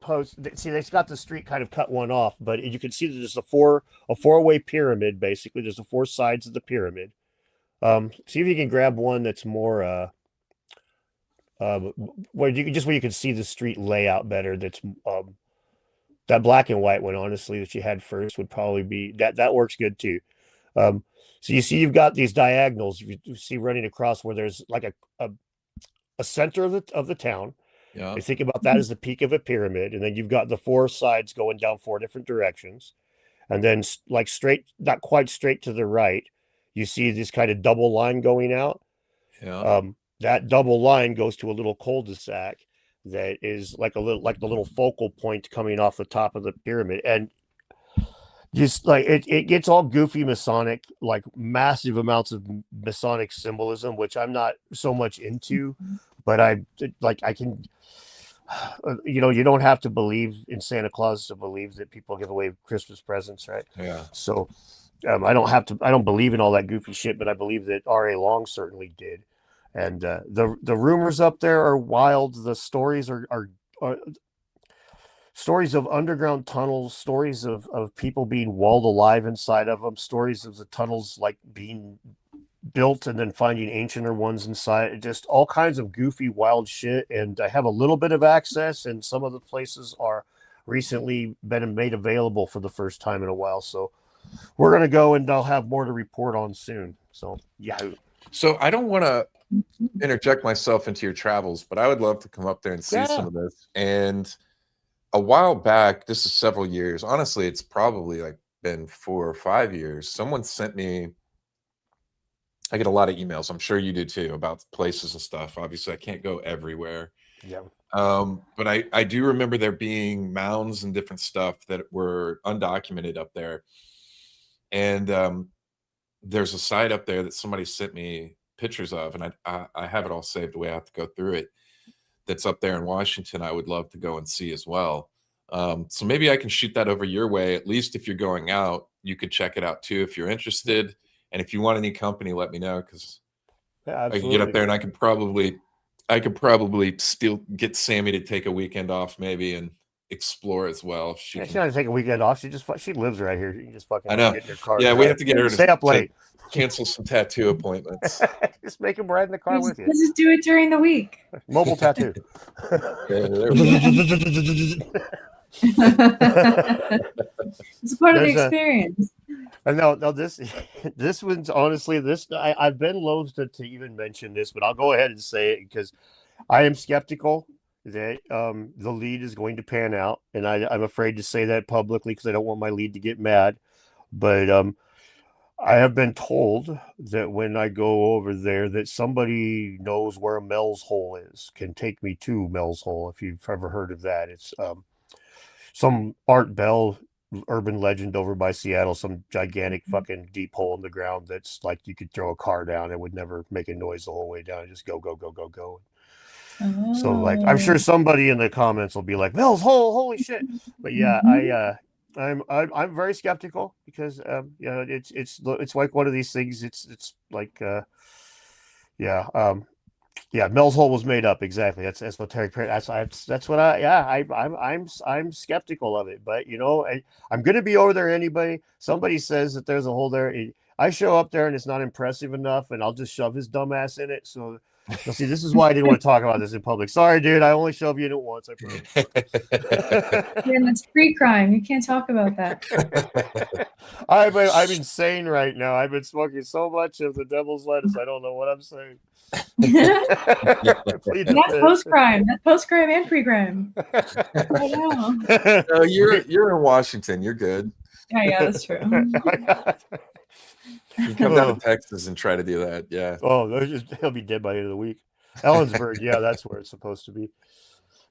posts. See, they've got the street kind of cut one off, but you can see that there's a four-way pyramid. Basically, there's the four sides of the pyramid. See if you can grab one that's more where you can see the street layout better. That's that black and white one, honestly, that you had first would probably be that works good too. So you see you've got these diagonals you see running across where there's like a center of the town.
Yeah.
I think about that as the peak of a pyramid, and then you've got the four sides going down four different directions, and then like straight, not quite straight to the right, you see this kind of double line going out.
Yeah.
That double line goes to a little cul-de-sac. that is like the little focal point coming off the top of the pyramid, and just like it gets all goofy Masonic, like massive amounts of Masonic symbolism, which I'm not so much into, but I can, you know, you don't have to believe in Santa Claus to believe that people give away Christmas presents, right?
Yeah.
So I don't believe in all that goofy shit, but I believe that R.A. Long certainly did. And the rumors up there are wild. The stories are stories of underground tunnels, stories of people being walled alive inside of them, stories of the tunnels like being built and then finding ancienter ones inside, just all kinds of goofy, wild shit. And I have a little bit of access, and some of the places are recently been made available for the first time in a while. So we're going to go, and I'll have more to report on soon. So, yeah.
So I don't want to interject myself into your travels, but I would love to come up there and see some of this. And a while back, this is several years, honestly, it's probably like been 4 or 5 years, someone sent me, I get a lot of emails, I'm sure you do too, about places and stuff. Obviously I can't go everywhere.
Yeah.
But I do remember there being mounds and different stuff that were undocumented up there. And there's a site up there that somebody sent me pictures of, and I have it all saved away. I have to go through it. That's up there in Washington. I would love to go and see as well. So maybe I can shoot that over your way. At least if you're going out, you could check it out too if you're interested. And if you want any company, let me know, because I can get up there and I could probably still get Sammy to take a weekend off maybe and explore as well.
She doesn't take a weekend off. She lives right here. You just fucking
I know.
Get in your car.
Yeah, we have to get her to
stay up late.
Cancel some tattoo appointments.
Just make him ride in the car with you.
Just do it during the week.
Mobile tattoo.
It's part of the experience.
No, this one's honestly I've been loath to even mention this, but I'll go ahead and say it because I am skeptical that the lead is going to pan out, and I'm afraid to say that publicly because I don't want my lead to get mad. But I have been told that when I go over there, that somebody knows where Mel's Hole is, can take me to Mel's Hole. If you've ever heard of that, it's some Art Bell urban legend over by Seattle, some gigantic fucking deep hole in the ground that's like you could throw a car down, it would never make a noise the whole way down, just go. Oh. So like I'm sure somebody in the comments will be like, Mel's Hole, holy shit. But yeah, I'm very skeptical because you know, it's like one of these things, it's like Mel's Hole was made up. Exactly. That's esoteric. That's what I'm skeptical of it. But you know, I'm going to be over there. Somebody says that there's a hole there. I show up there and it's not impressive enough, and I'll just shove his dumb ass in it. So see, this is why I didn't want to talk about this in public. Sorry, dude. I only shoved you in it once. I promise.
Yeah, that's pre-crime. You can't talk about that.
I'm insane right now. I've been smoking so much of the devil's lettuce. I don't know what I'm saying.
That's post-crime. That's post-crime and pre-crime. I know.
No, you're in Washington. You're good.
Yeah, that's true.
You come down to Texas and try to do that. Yeah.
Oh, he'll be dead by the end of the week. Ellensburg, yeah, that's where it's supposed to be.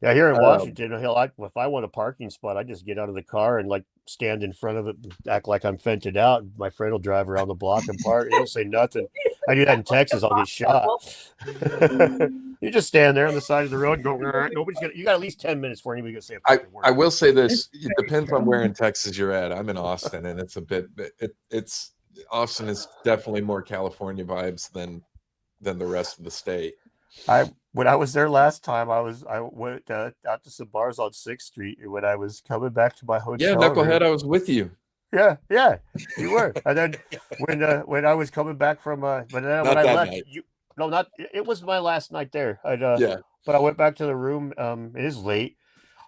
Yeah, here in Washington, if I want a parking spot, I just get out of the car and like stand in front of it, act like I'm fented out. My friend will drive around the block and park. He'll say nothing. I do that in Texas, I'll get shot. You just stand there on the side of the road and go, nobody's gonna. You got at least 10 minutes before anybody gonna say a fucking word.
I will say this: it depends on where in Texas you're at. I'm in Austin, and it's a bit. Austin is definitely more California vibes than the rest of the state.
When I was there last time, I went out to some bars on 6th Street. When I was coming back to my hotel,
yeah, Knucklehead, I was with you.
Yeah, you were. And then when I was coming back from, but then when I left, night. It was my last night there. Yeah. But I went back to the room. It is late,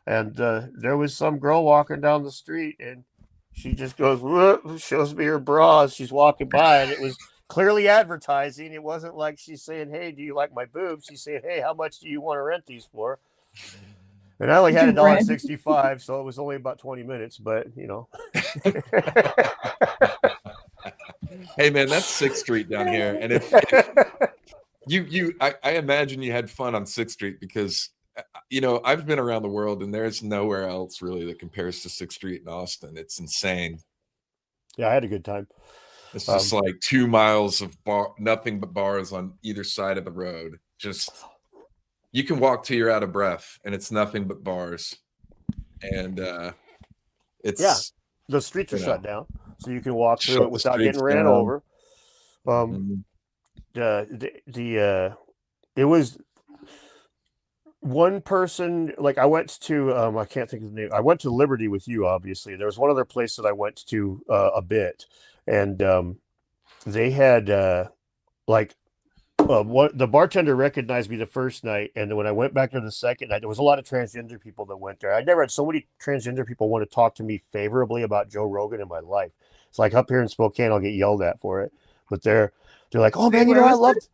and there was some girl walking down the street, and she just goes, shows me her bra as she's walking by, and it was clearly advertising. It wasn't like she's saying, "Hey, do you like my boobs?" She's saying, "Hey, how much do you want to rent these for?" And I only had $1.65, so it was only about 20 minutes. But you know,
hey man, that's 6th Street down here, and if I imagine you had fun on 6th Street because I've been around the world, and there's nowhere else really that compares to 6th Street in Austin. It's insane.
Yeah, I had a good time.
It's just like 2 miles of nothing but bars on either side of the road. Just you can walk till you're out of breath, and it's nothing but bars. And it's
the streets are shut down, so you can walk through it without getting ran
down.
over. It was one person, like I went to I can't think of the name. I went to Liberty with you, obviously. There was one other place that I went to a bit, and they had what the bartender recognized me the first night, and then when I went back there the second night, there was a lot of transgender people that went there. I never had so many transgender people want to talk to me favorably about Joe Rogan in my life. It's like up here in Spokane, I'll get yelled at for it, but they're like, "Oh man, I loved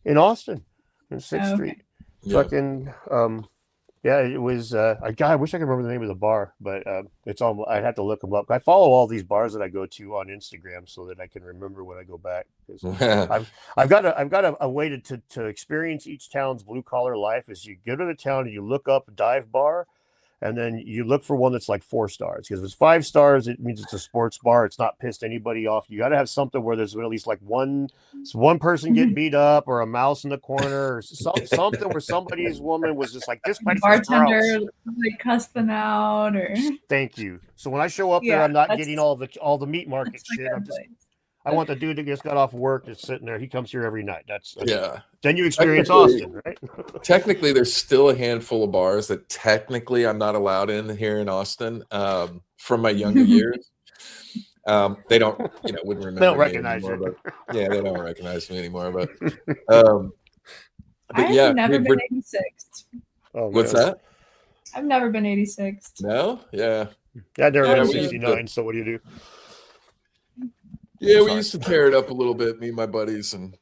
in Austin, in 6th Street."
Yeah.
Fucking it was I wish I could remember the name of the bar, but it's all I'd have to look them up. I follow all these bars that I go to on Instagram so that I can remember when I go back. I've got a way to experience each town's blue collar life. Is you go to the town and you look up a dive bar, and then you look for one that's like 4 stars, because if it's 5 stars, it means it's a sports bar. It's not pissed anybody off. You got to have something where there's at least like one person getting beat up, or a mouse in the corner, or something where somebody's woman was just like, this place
bartender like cussed them out, or
thank you. So when I show up there, I'm not getting all the meat market shit. I want the dude that just got off work that's sitting there. He comes here every night. That's Then you experience Austin, right? Technically,
there's still a handful of bars that technically I'm not allowed in here in Austin from my younger years.
They don't, wouldn't remember. They don't recognize
you. Yeah, they don't recognize me anymore. But
I've never been 86.
Oh, what's that?
I've never been 86.
No, yeah.
I've never been 69. So what do you do?
Yeah, we used to tear it up a little bit, me and my buddies, and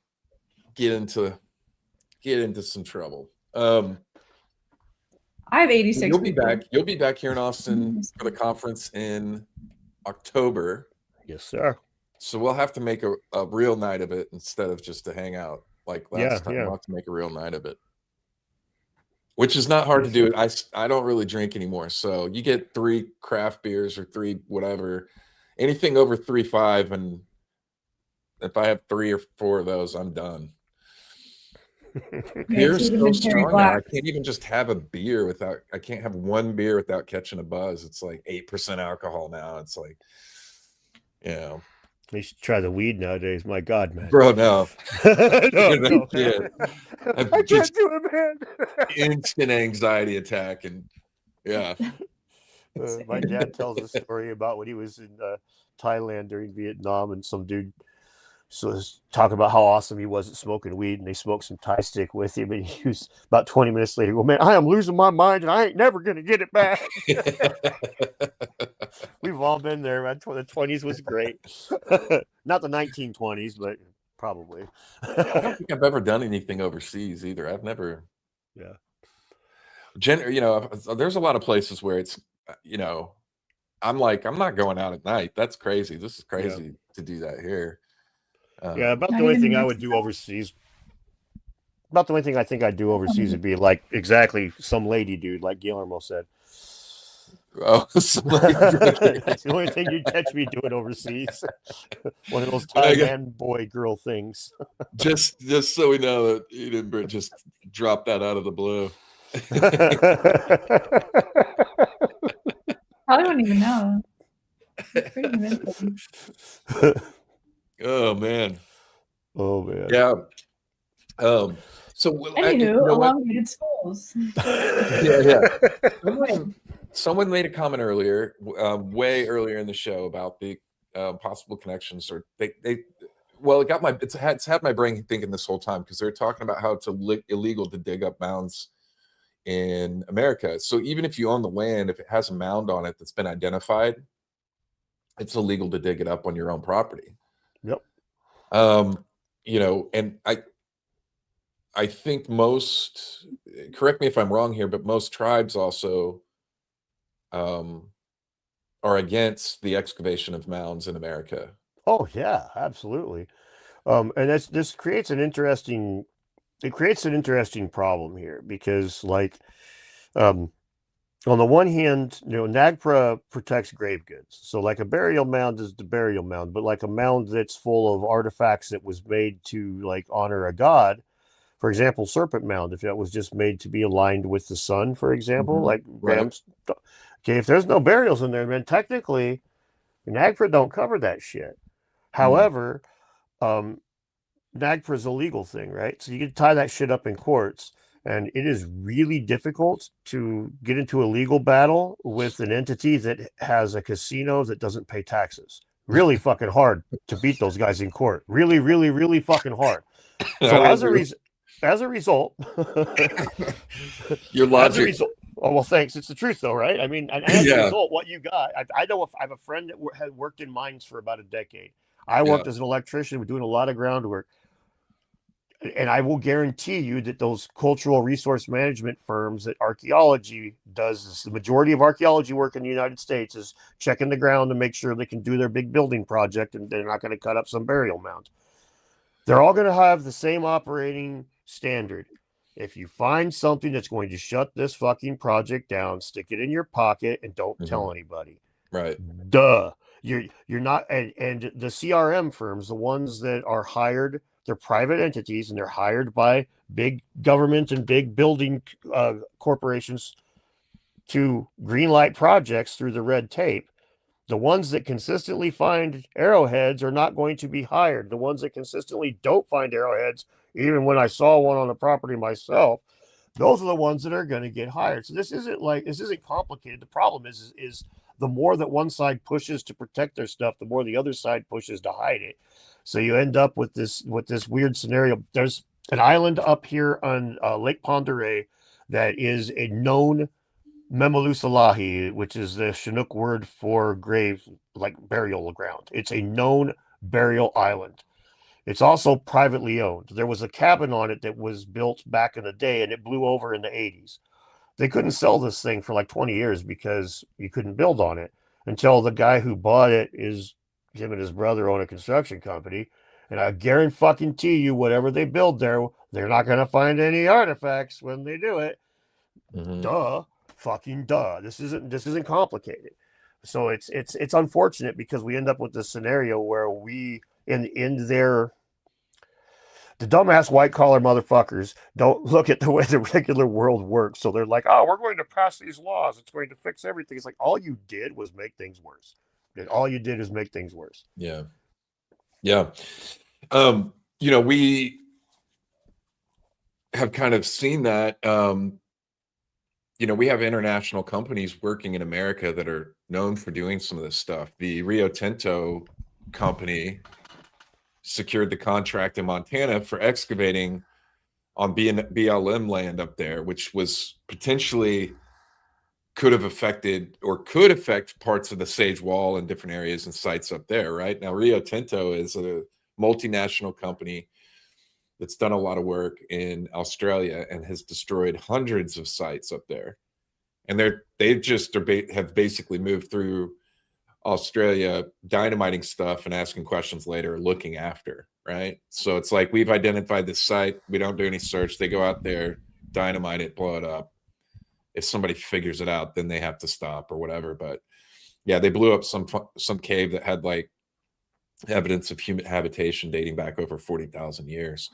get into some trouble.
I have 86.
You'll be back. You'll be back here in Austin for the conference in October.
Yes, sir.
So we'll have to make a real night of it instead of just to hang out like last time. We'll have to make a real night of it, which is not hard to do. I don't really drink anymore, so you get 3 craft beers or 3 whatever, anything over 3.5, and if I have 3 or 4 of those, I'm done. Beer's so strong now. I can't even just have a beer I can't have one beer without catching a buzz. It's like 8% alcohol now. It's like,
you should try the weed nowadays. My God, man.
Bro, no.
No.
I can't do it, man. Instant anxiety attack. And
my dad tells a story about when he was in Thailand during Vietnam, and some dude was talking about how awesome he was at smoking weed, and they smoked some Thai stick with him, and he was about 20 minutes later, well, man, I am losing my mind, and I ain't never going to get it back. We've all been there, man. The 20s was great. Not the 1920s, but probably.
I don't think I've ever done anything overseas either. I've never.
Yeah.
There's a lot of places where it's, I'm like, I'm not going out at night. That's crazy. This is crazy to do that here.
About the only thing I would do overseas. About the only thing I think I'd do overseas would be like exactly some lady dude, like Guillermo said.
Oh,
that's the only thing you'd catch me doing overseas. One of those Thailand boy girl things.
just so we know that you didn't just drop that out of the blue.
Probably wouldn't even know. It's pretty convincing.
Oh man.
Yeah.
So
anywho, elongated skulls.
Someone made a comment earlier, way earlier in the show, about the possible connections, or it's had my brain thinking this whole time, because they're talking about how it's illegal to dig up mounds in America. So even if you own the land, if it has a mound on it that's been identified, it's illegal to dig it up on your own property.
Yep.
And I think most, correct me if I'm wrong here, but most tribes also are against the excavation of mounds in America.
Oh yeah, absolutely. And this creates an interesting problem here, because like On the one hand, NAGPRA protects grave goods. So like a burial mound is the burial mound, but like a mound that's full of artifacts that was made to like honor a god, for example, Serpent Mound, if that was just made to be aligned with the sun, for example, like Graham's. Okay, if there's no burials in there, then technically NAGPRA don't cover that shit. However, NAGPRA is a legal thing, right? So you can tie that shit up in courts. And it is really difficult to get into a legal battle with an entity that has a casino that doesn't pay taxes. Really fucking hard to beat those guys in court. Really, really, really fucking hard. So as a result,
your logic.
Oh well, thanks. It's the truth, though, right? I mean, and as a result, what you got, I know I have a friend that had worked in mines for about a decade. I worked as an electrician, doing a lot of groundwork. And I will guarantee you that those cultural resource management firms that archaeology does, the majority of archaeology work in the United States is checking the ground to make sure they can do their big building project and they're not going to cut up some burial mound. They're all going to have the same operating standard. If you find something that's going to shut this fucking project down, stick it in your pocket and don't tell anybody.
Right.
Duh. You're not, and the CRM firms, the ones that are hired, they're private entities and they're hired by big government and big building corporations to greenlight projects through the red tape. The ones that consistently find arrowheads are not going to be hired. The ones that consistently don't find arrowheads, even when I saw one on the property myself, those are the ones that are going to get hired. So this isn't complicated. The problem is the more that one side pushes to protect their stuff, the more the other side pushes to hide it. So you end up with this weird scenario. There's an island up here on Lake Ponderay that is a known Memelusalahi, which is the Chinook word for grave, like burial ground. It's a known burial island. It's also privately owned. There was a cabin on it that was built back in the day, and it blew over in the 80s. They couldn't sell this thing for like 20 years because you couldn't build on it until the guy who bought it is him and his brother own a construction company. And I guarantee you, whatever they build there, they're not going to find any artifacts when they do it. Duh, fucking duh. This isn't complicated. So it's unfortunate because we end up with this scenario where we the dumbass white collar motherfuckers don't look at the way the regular world works. So they're like, oh, we're going to pass these laws. It's going to fix everything. It's like all you did was make things worse. All you did is make things worse.
Yeah. Yeah. We have kind of seen that. We have international companies working in America that are known for doing some of this stuff. The Rio Tinto company secured the contract in Montana for excavating on BLM land up there, which was potentially could affect parts of the Sage Wall and different areas and sites up there. Right now, Rio Tinto is a multinational company that's done a lot of work in Australia and has destroyed hundreds of sites up there. And have basically moved through Australia, dynamiting stuff and asking questions later, looking after, right? So it's like, we've identified this site. We don't do any search. They go out there, dynamite it, blow it up. If somebody figures it out, then they have to stop or whatever. But yeah, they blew up some cave that had like evidence of human habitation dating back over 40,000 years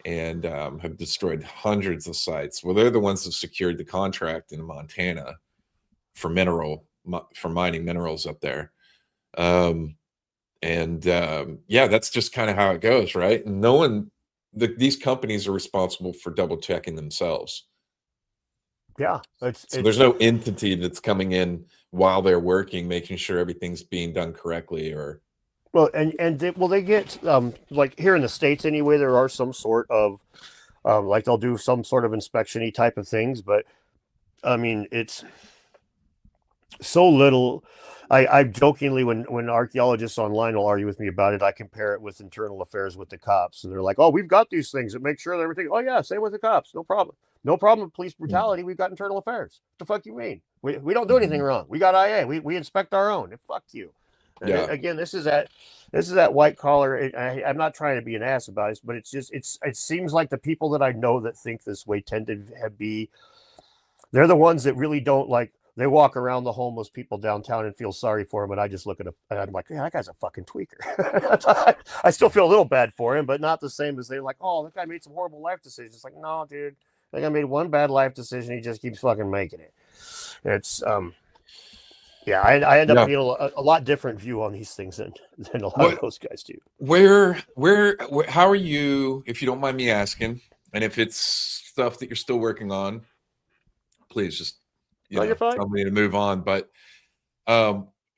and have destroyed hundreds of sites. Well, they're the ones that secured the contract in Montana for mining minerals up there. That's just kind of how it goes, right? And these companies are responsible for double checking themselves.
Yeah.
So there's no entity that's coming in while they're working, making sure everything's being done correctly or.
Well, they get like here in the States anyway, there are some sort of like they'll do some sort of inspection-y type of things, but I mean, it's so little. I jokingly, when archaeologists online will argue with me about it, I compare it with internal affairs with the cops. And they're like, oh, we've got these things that make sure that everything. Oh, yeah, same with the cops. No problem. No problem with police brutality. We've got internal affairs. What the fuck you mean? We don't do anything wrong. We got IA. We inspect our own. And fuck you.
Yeah.
And again, this is that white collar. I'm not trying to be an ass about it, but it seems like the people that I know that think this way tend to be they're the ones that really don't like. They walk around the homeless people downtown and feel sorry for them, and I just look at him and I'm like, yeah, that guy's a fucking tweaker. I still feel a little bad for him, but not the same as they're like, oh, that guy made some horrible life decisions. It's like, no, dude, that guy made one bad life decision. He just keeps fucking making it. It's yeah, I end up being a lot different view on these things than a lot of those guys do.
Where, how are you, if you don't mind me asking, and if it's stuff that you're still working on, please just tell me to move on. But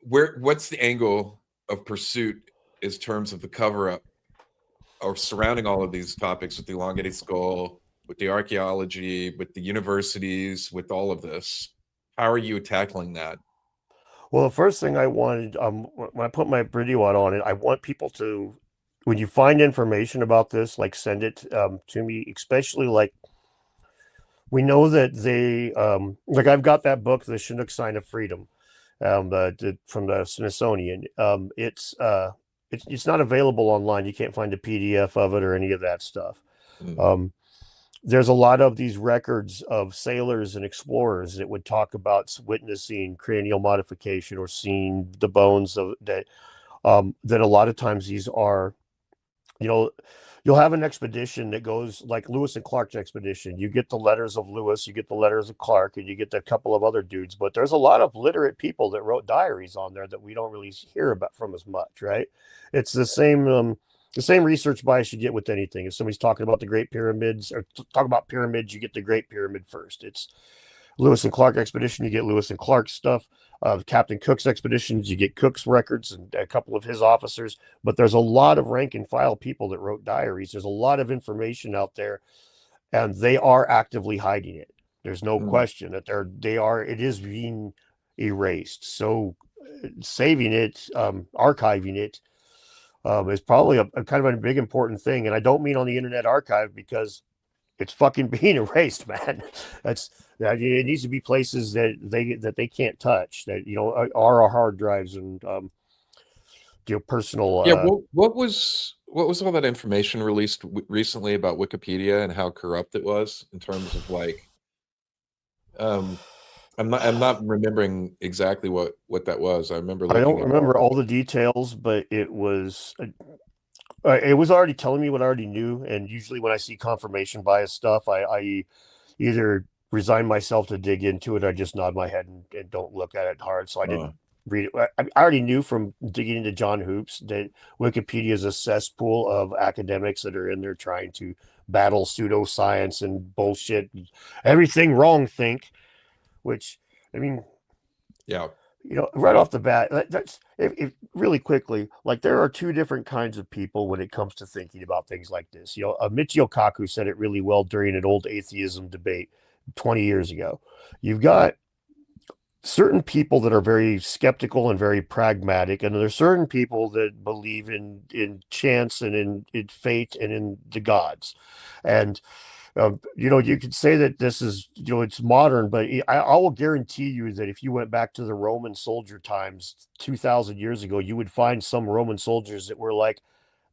what's the angle of pursuit in terms of the cover up or surrounding all of these topics with the elongated skull, with the archaeology, with the universities, with all of this? How are you tackling that?
Well, the first thing I wanted, when I put my video out on it, I want people to, when you find information about this, like send it to me, especially like, we know that they, like I've got that book, The Chinook Sign of Freedom, from the Smithsonian. It's not available online. You can't find a PDF of it or any of that stuff. There's a lot of these records of sailors and explorers that would talk about witnessing cranial modification or seeing the bones of that. That a lot of times these are, you'll have an expedition that goes like Lewis and Clark's expedition. You get the letters of Lewis, you get the letters of Clark, and you get a couple of other dudes. But there's a lot of literate people that wrote diaries on there that we don't really hear about from as much, right? It's the same research bias you get with anything. If somebody's talking about the Great Pyramids or talk about pyramids, you get the Great Pyramid first. It's Lewis and Clark expedition, you get Lewis and Clark stuff. Captain Cook's expeditions, you get Cook's records and a couple of his officers. But there's a lot of rank and file people that wrote diaries. There's a lot of information out there, and they are actively hiding it. There's no question that it is being erased. So saving it, archiving it, is probably a kind of a big important thing. And I don't mean on the Internet Archive, because it's fucking being erased, man. It needs to be places that they can't touch, that are our hard drives and personal.
Yeah, what was all that information released recently about Wikipedia and how corrupt it was in terms of like, I'm not remembering exactly what that was. I remember.
I don't remember all the details, but it was already telling me what I already knew. And usually when I see confirmation bias stuff, I either resign myself to dig into it, or I just nod my head and don't look at it hard. So I didn't read it. I already knew from digging into John Hoops that Wikipedia is a cesspool of academics that are in there trying to battle pseudoscience and bullshit, everything wrong think, which, I mean,
yeah.
Right off the bat, that's if really quickly, like there are two different kinds of people when it comes to thinking about things like this. Michio Kaku said it really well during an old atheism debate 20 years ago. You've got certain people that are very skeptical and very pragmatic, and there's certain people that believe in chance and in fate and in the gods. And you could say that this is, it's modern, but I will guarantee you that if you went back to the Roman soldier times 2,000 years ago, you would find some Roman soldiers that were like,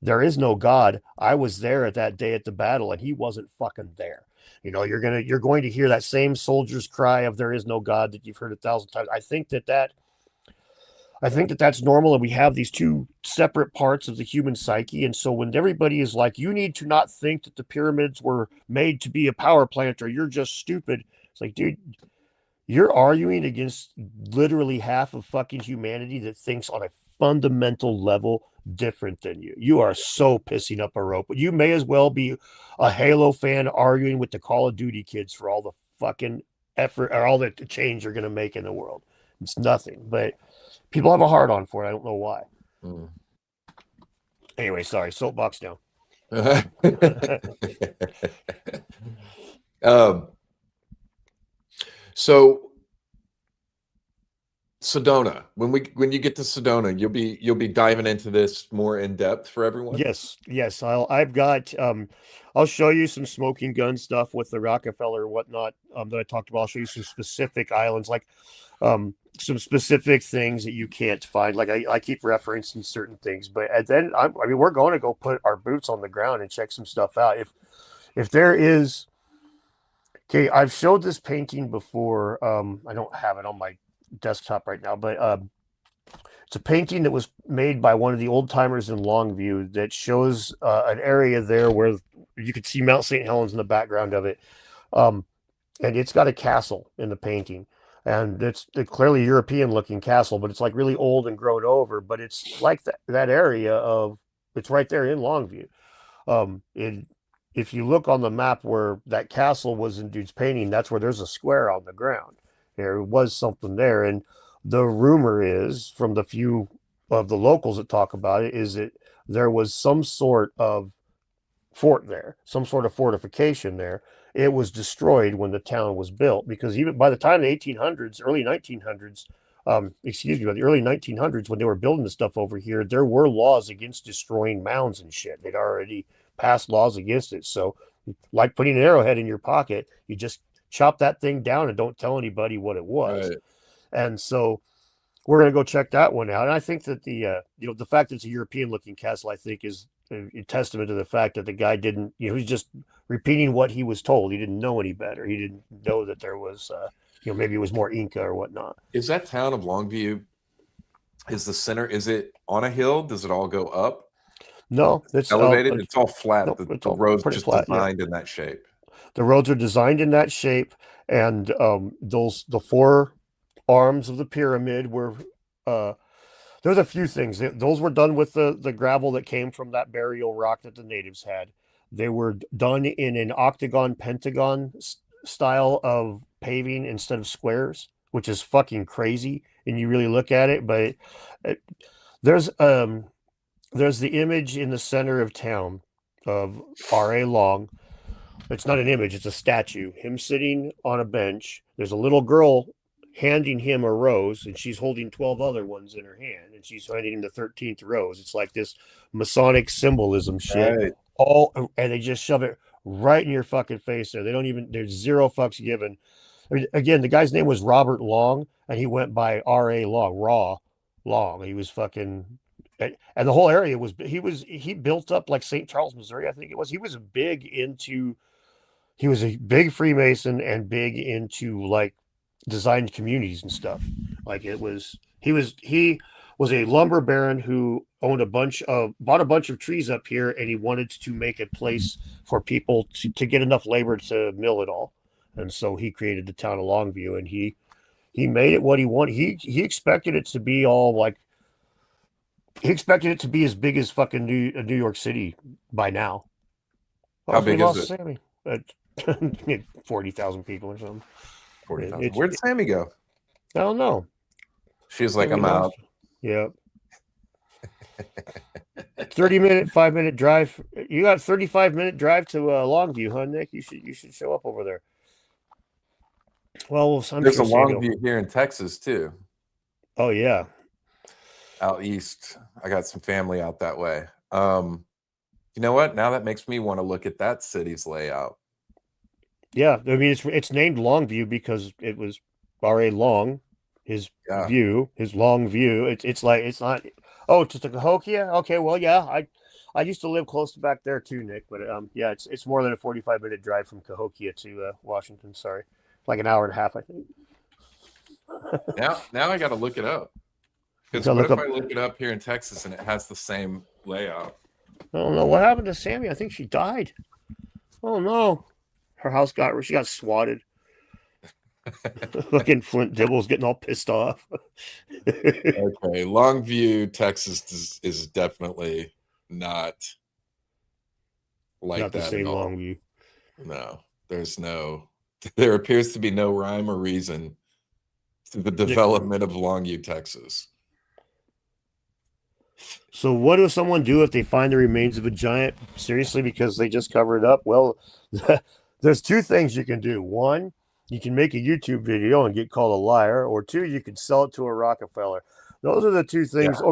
there is no God. I was there at that day at the battle, and he wasn't fucking there. You're going to hear that same soldier's cry of there is no God that you've heard 1,000 times. I think that that's normal, and we have these two separate parts of the human psyche. And so when everybody is like, you need to not think that the pyramids were made to be a power plant, or you're just stupid. It's like, dude, you're arguing against literally half of fucking humanity that thinks on a fundamental level different than you. You are so pissing up a rope. You may as well be a Halo fan arguing with the Call of Duty kids for all the fucking effort or all the change you're going to make in the world. It's nothing, but people have a hard on for it. I don't know why. Anyway, sorry. Soapbox down.
So Sedona, when you get to Sedona, you'll be diving into this more in depth for everyone.
Yes. I've got I'll show you some smoking gun stuff with the Rockefeller or whatnot that I talked about. I'll show you some specific islands, like some specific things that you can't find. Like I keep referencing certain things, but then we're going to go put our boots on the ground and check some stuff out. If there is Okay, I've showed this painting before. I don't have it on my desktop right now, but it's a painting that was made by one of the old timers in Longview that shows an area there where you could see Mount St. Helens in the background of it. And it's got a castle in the painting. And it's clearly a European looking castle, but it's like really old and grown over. But it's like that area of, it's right there in Longview. If you look on the map where that castle was in dude's painting, that's where there's a square on the ground. There was something there. And the rumor is, from the few of the locals that talk about it, is that there was some sort of fort there, some sort of fortification there. It was destroyed when the town was built, because even by the time the 1800s, early 1900s, by the early 1900s, when they were building the stuff over here, there were laws against destroying mounds and shit. They'd already passed laws against it. So, like putting an arrowhead in your pocket, you just chop that thing down and don't tell anybody what it was.
Right.
And so we're going to go check that one out. And I think that the fact that it's a European looking castle, I think, is a testament to the fact that the guy didn't, he's just repeating what he was told. He didn't know any better. He didn't know that there was, maybe it was more Inca or whatnot.
Is that town of Longview, is the center, is it on a hill? Does it all go up?
No, it's
elevated. It's all flat.
Nope,
the road's just
flat,
designed in that shape.
The roads are designed in that shape, and the four arms of the pyramid were. There's a few things. Those were done with the gravel that came from that burial rock that the natives had. They were done in an octagon, pentagon style of paving instead of squares, which is fucking crazy. And you really look at it, but there's the image in the center of town of R.A. Long. It's not an image, it's a statue. Him sitting on a bench. There's a little girl handing him a rose, and she's holding 12 other ones in her hand, and she's handing him the 13th rose. It's like this Masonic symbolism shit.
Right.
And they just shove it right in your fucking face there. There's zero fucks given. I mean, again, the guy's name was Robert Long, and he went by R.A. Long, Long. He was fucking, and the whole area he built up like St. Charles, Missouri, I think it was. He was a big Freemason and big into like designed communities and stuff. Like he was a lumber baron who bought a bunch of trees up here, and he wanted to make a place for people to get enough labor to mill it all. And so he created the town of Longview, and he made it what he wanted. He expected it to be all like, he expected it to be as big as fucking New York City by now.
How big is it?
Sammi. 40,000 people or something.
40,000. Where'd Sammi go?
I don't know.
She's like, I'm out.
Yeah. 5-minute drive. You got a 35-minute drive to Longview, huh, Nick? You should show up over there. Well,
there's a Longview here in Texas too.
Oh yeah,
out east. I got some family out that way. You know what? Now that makes me want to look at that city's layout.
Yeah, I mean it's named Longview because it was R.A. Long, his view, his long view. It's not. Oh, to Cahokia? Okay, well, yeah, I used to live close to back there too, Nick. But yeah, it's more than a 45-minute drive from Cahokia to Washington. Sorry, like an hour and a half, I think.
now I got to look it up. Because what if I look it up here in Texas and it has the same layout?
I don't know what happened to Sammi. I think she died. Oh no, her house she got swatted. Fucking Flint Dibble's getting all pissed off.
Okay, Longview, Texas is definitely not like
not
that
the same
at all.
Longview.
No, there appears to be no rhyme or reason to the development of Longview, Texas.
So what does someone do if they find the remains of a giant? Seriously, because they just covered it up? Well, there's two things you can do. One, you can make a YouTube video and get called a liar, or two, you can sell it to a Rockefeller. Those are the two things.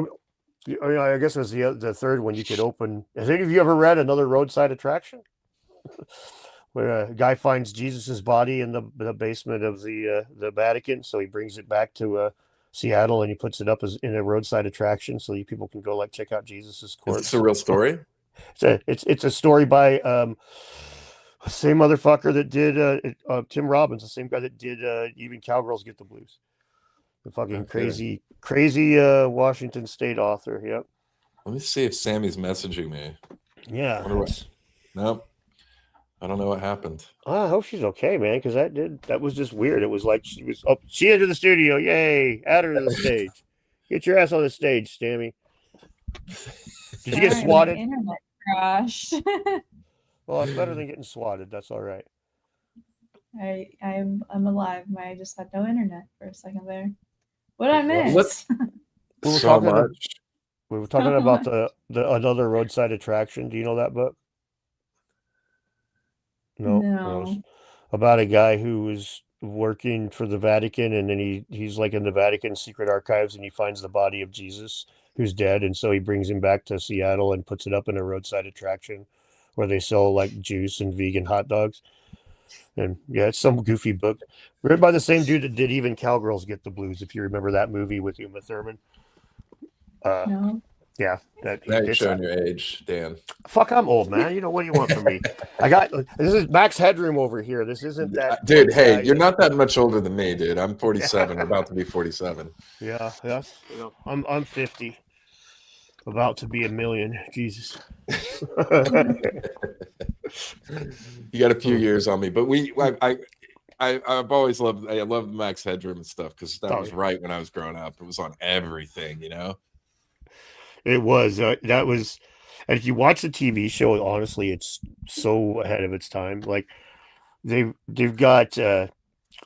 Yeah. Oh, I guess there's the third one. You could open. Has any of you ever read Another Roadside Attraction? Where a guy finds Jesus's body in the basement of the Vatican, so he brings it back to Seattle and he puts it up as in a roadside attraction, so people can go check out Jesus's corpse.
It's a real story.
It's a story by Same motherfucker that did Tim Robbins, the same guy that did Even Cowgirls Get the Blues. The fucking crazy Washington State author. Yep.
Let me see if Sammy's messaging me.
Yeah.
Nope. I don't know what happened.
I hope she's okay, man, because that was just weird. It was like she entered the studio. Yay! Add her to the stage. Get your ass on the stage, Sammy. Did you get swatted?
My internet crashed.
Well, it's better than getting swatted. That's all right.
I'm alive. I just had no internet for a second there. What did I miss?
We were
so
talking.
much.
We were talking about the another roadside attraction. Do you know that book? No. It was about a guy who was working for the Vatican, and then he's like in the Vatican secret archives, and he finds the body of Jesus who's dead, and so he brings him back to Seattle and puts it up in a roadside attraction where they sell like juice and vegan hot dogs. And yeah, it's some goofy book written by the same dude that did Even Cowgirls Get the Blues, if you remember that movie with Uma Thurman.
No.
Yeah,
now you're showing your age, Dan.
Fuck, I'm old, man. You know, what do you want from me? This is Max Headroom over here. This isn't that.
Dude, hey, you're not that much older than me, dude. I'm 47, about to be 47.
Yeah, I'm 50. About to be a million. Jesus.
You got a few years on me, but I've always loved Max Headroom and stuff because that was right when I was growing up. It was on everything, you know.
It was that was, and if you watch the TV show, honestly, it's so ahead of its time. Like they've got a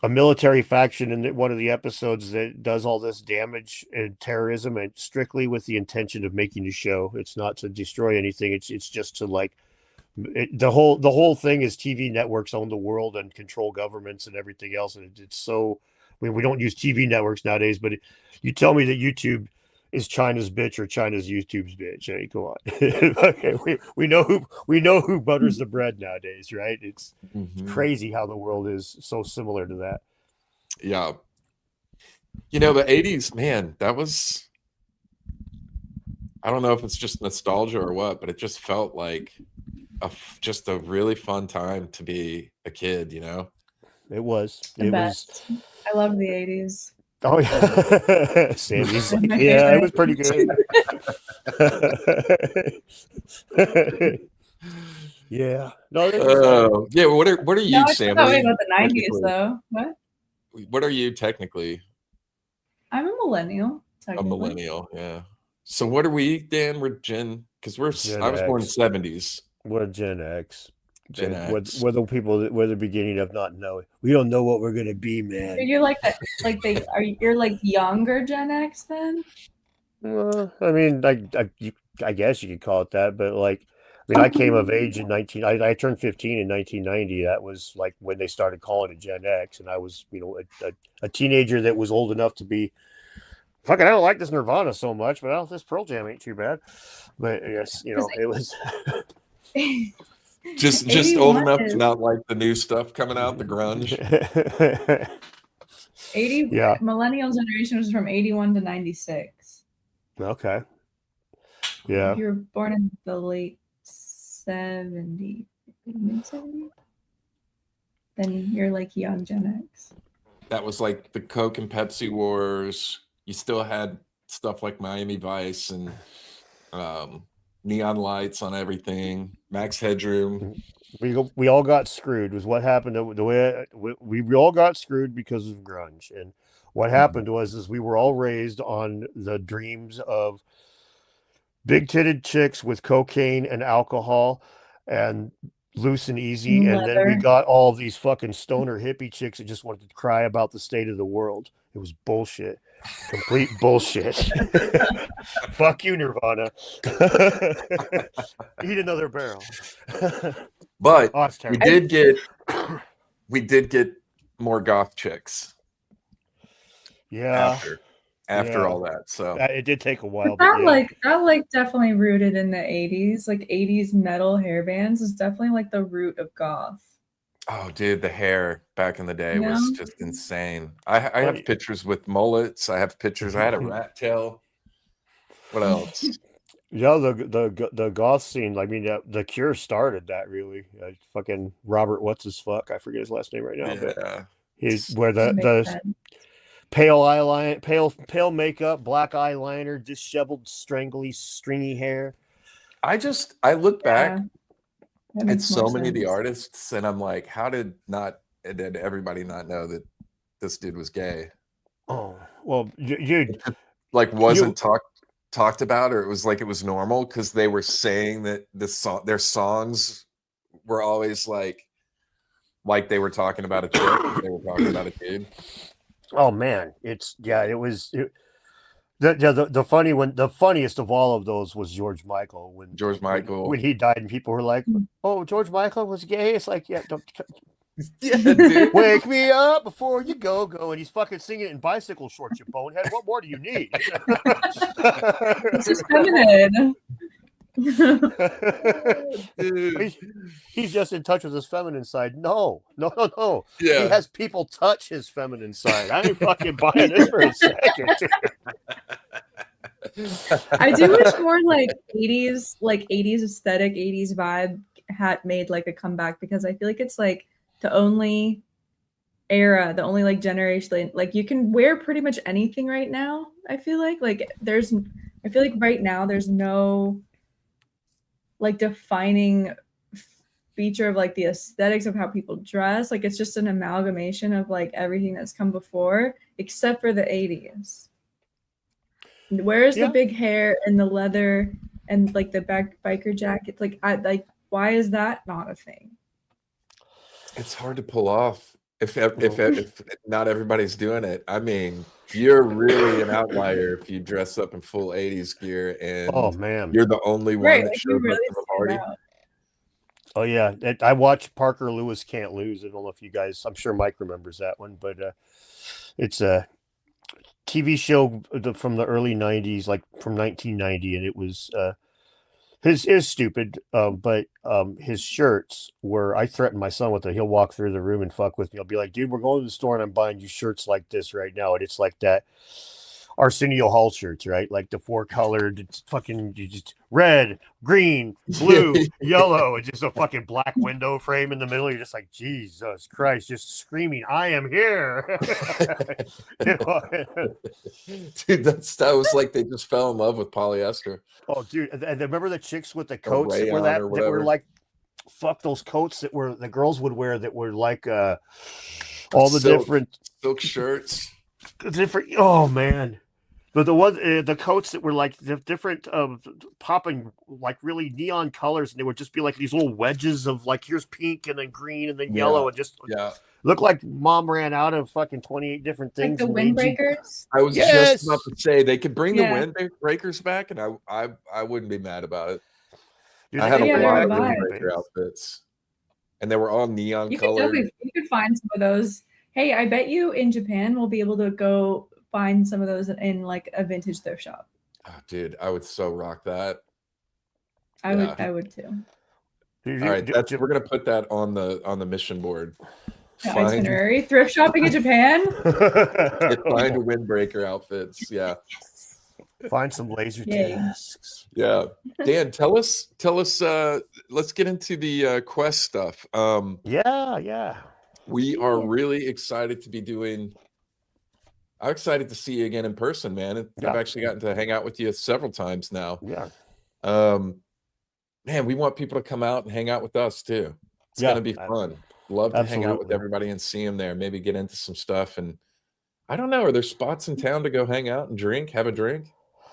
military faction in one of the episodes that does all this damage and terrorism, and strictly with the intention of making a show. It's not to destroy anything. It's just to like the whole thing is TV networks own the world and control governments and everything else. And it's so, I mean, we don't use TV networks nowadays, but you tell me that YouTube is China's bitch or China's YouTube's bitch. Hey, go on. Okay, we know who butters the bread nowadays, right? It's crazy how the world is so similar to that.
Yeah. You know, the 80s, man, that was, I don't know if it's just nostalgia or what, but it just felt like just a really fun time to be a kid, you know?
It was.
I love the 80s.
Oh yeah, Sammy's like, yeah, it was pretty good. Yeah, no.
Yeah, what are you, Sammy?
About the 90s, though.
What are you technically?
I'm a millennial.
A millennial, yeah. So what are we, Dan? We're because I was born in the 70s.
We're Gen X.
Gen X.
We're the people that we're the beginning of not knowing. We don't know what we're gonna be, man.
You're like that, you're like younger Gen X then?
Well, I mean, I guess you could call it that, but like, I mean, I came of age in I turned 15 in 1990. That was like when they started calling it Gen X, and I was, you know, a teenager that was old enough to be. Fucking, I don't like this Nirvana so much, but this Pearl Jam ain't too bad. But yes, you know, it was.
just old enough to not like the new stuff coming out, the grunge.
80, yeah. Millennial generation was from 81 to 96.
Okay. Yeah.
You were born in the late 70s, mid-70s. Then you're like young Gen X.
That was like the Coke and Pepsi wars. You still had stuff like Miami Vice and neon lights on everything. Max Headroom.
We all got screwed. Was what happened. The way we all got screwed because of grunge. And what happened was we were all raised on the dreams of big-titted chicks with cocaine and alcohol and loose and easy. And then we got all these fucking stoner hippie chicks that just wanted to cry about the state of the world. It was bullshit. Complete bullshit. Fuck you, Nirvana. Eat another barrel.
But we did get more goth chicks.
Yeah.
After all that, so
it did take a while.
But that definitely rooted in the 80s. Like 80s metal hair bands is definitely like the root of goth.
Oh, dude, the hair back in the day was just insane. I have pictures with mullets. I have pictures. I had a rat tail. What else?
Yeah, the goth scene. I mean, the Cure started that really. Fucking Robert, what's his fuck? I forget his last name right now, but
Yeah.
he's where
That makes
the
sense.
pale eyeliner, pale makeup, black eyeliner, disheveled, strangly, stringy hair.
I look back
Yeah, that
at
makes more
so many of the
sense.
artists, and I'm like, how did everybody not know that this dude was gay?
Oh well, dude,
Like,
you.
wasn't talked about, or it was like it was normal because they were saying that their songs were always like they were talking about a chick, but they were talking about a dude.
Oh man, it was. The funniest of all of those was George Michael
George Michael.
when he died and people were like, "Oh, George Michael was gay." It's like, yeah, don't
Yeah, dude.
wake me up before you go, and he's fucking singing it in bicycle shorts, you bonehead. What more do you need?
It's just feminine.
Dude.
He's just in touch with his feminine side. No.
Yeah.
He has people touch his feminine side. I ain't fucking buying this for a second.
I do wish more like 80s aesthetic, 80s vibe had made like a comeback, because I feel like it's like the only era, the only like generation, like you can wear pretty much anything right now. I feel like right now there's no like defining feature of like the aesthetics of how people dress. Like it's just an amalgamation of like everything that's come before, except for the 80s. Where's the big hair and the leather and like the biker jacket? Like why is that not a thing?
It's hard to pull off if not everybody's doing it. I mean, you're really an outlier if you dress up in full 80s gear and
oh man,
you're the only one
Right,
that
like
shows up
really
to the party.
Oh yeah, I watched Parker Lewis Can't Lose. I don't know if you guys. I'm sure Mike remembers that one, but it's a TV show from the early '90s, like from 1990, and it was his stupid. But his shirts were. I threatened my son with it. He'll walk through the room and fuck with me. I'll be like, dude, we're going to the store and I'm buying you shirts like this right now, and it's like that. Arsenio Hall shirts, right? Like the 4-colored, fucking just red, green, blue, yellow, and just a fucking black window frame in the middle. You're just like, Jesus Christ, just screaming, "I am here!"
Dude, that was like they just fell in love with polyester.
Oh, dude, and remember the chicks with the coats that
were
like, fuck, those coats that were the girls would wear that were like all the different
silk shirts.
Different. Oh man. But the coats that were like the different popping like really neon colors, and they would just be like these little wedges of like, here's pink and then green and then yellow, and just look like mom ran out of fucking 28 different things.
Like the windbreakers.
I was just about to say they could bring the windbreakers back, and I wouldn't be mad about it.
Dude,
I had a lot of windbreaker outfits, and they were all neon colored.
You could find some of those. Hey, I bet you in Japan we'll be able to go find some of those in like a vintage thrift shop.
Oh, dude, I would so rock that.
I would too.
All right, we're gonna put that on the mission board.
Itinerary thrift shopping in Japan.
Find windbreaker outfits. Yeah.
Find some laser discs.
Yeah. Dan, tell us let's get into the quest stuff.
Yeah.
We are really excited to be doing. I'm excited to see you again in person, man. I've actually gotten to hang out with you several times now.
Yeah.
Man, we want people to come out and hang out with us too. It's gonna be fun. Love to hang out with everybody and see them there. Maybe get into some stuff. And I don't know, are there spots in town to go hang out and have a drink?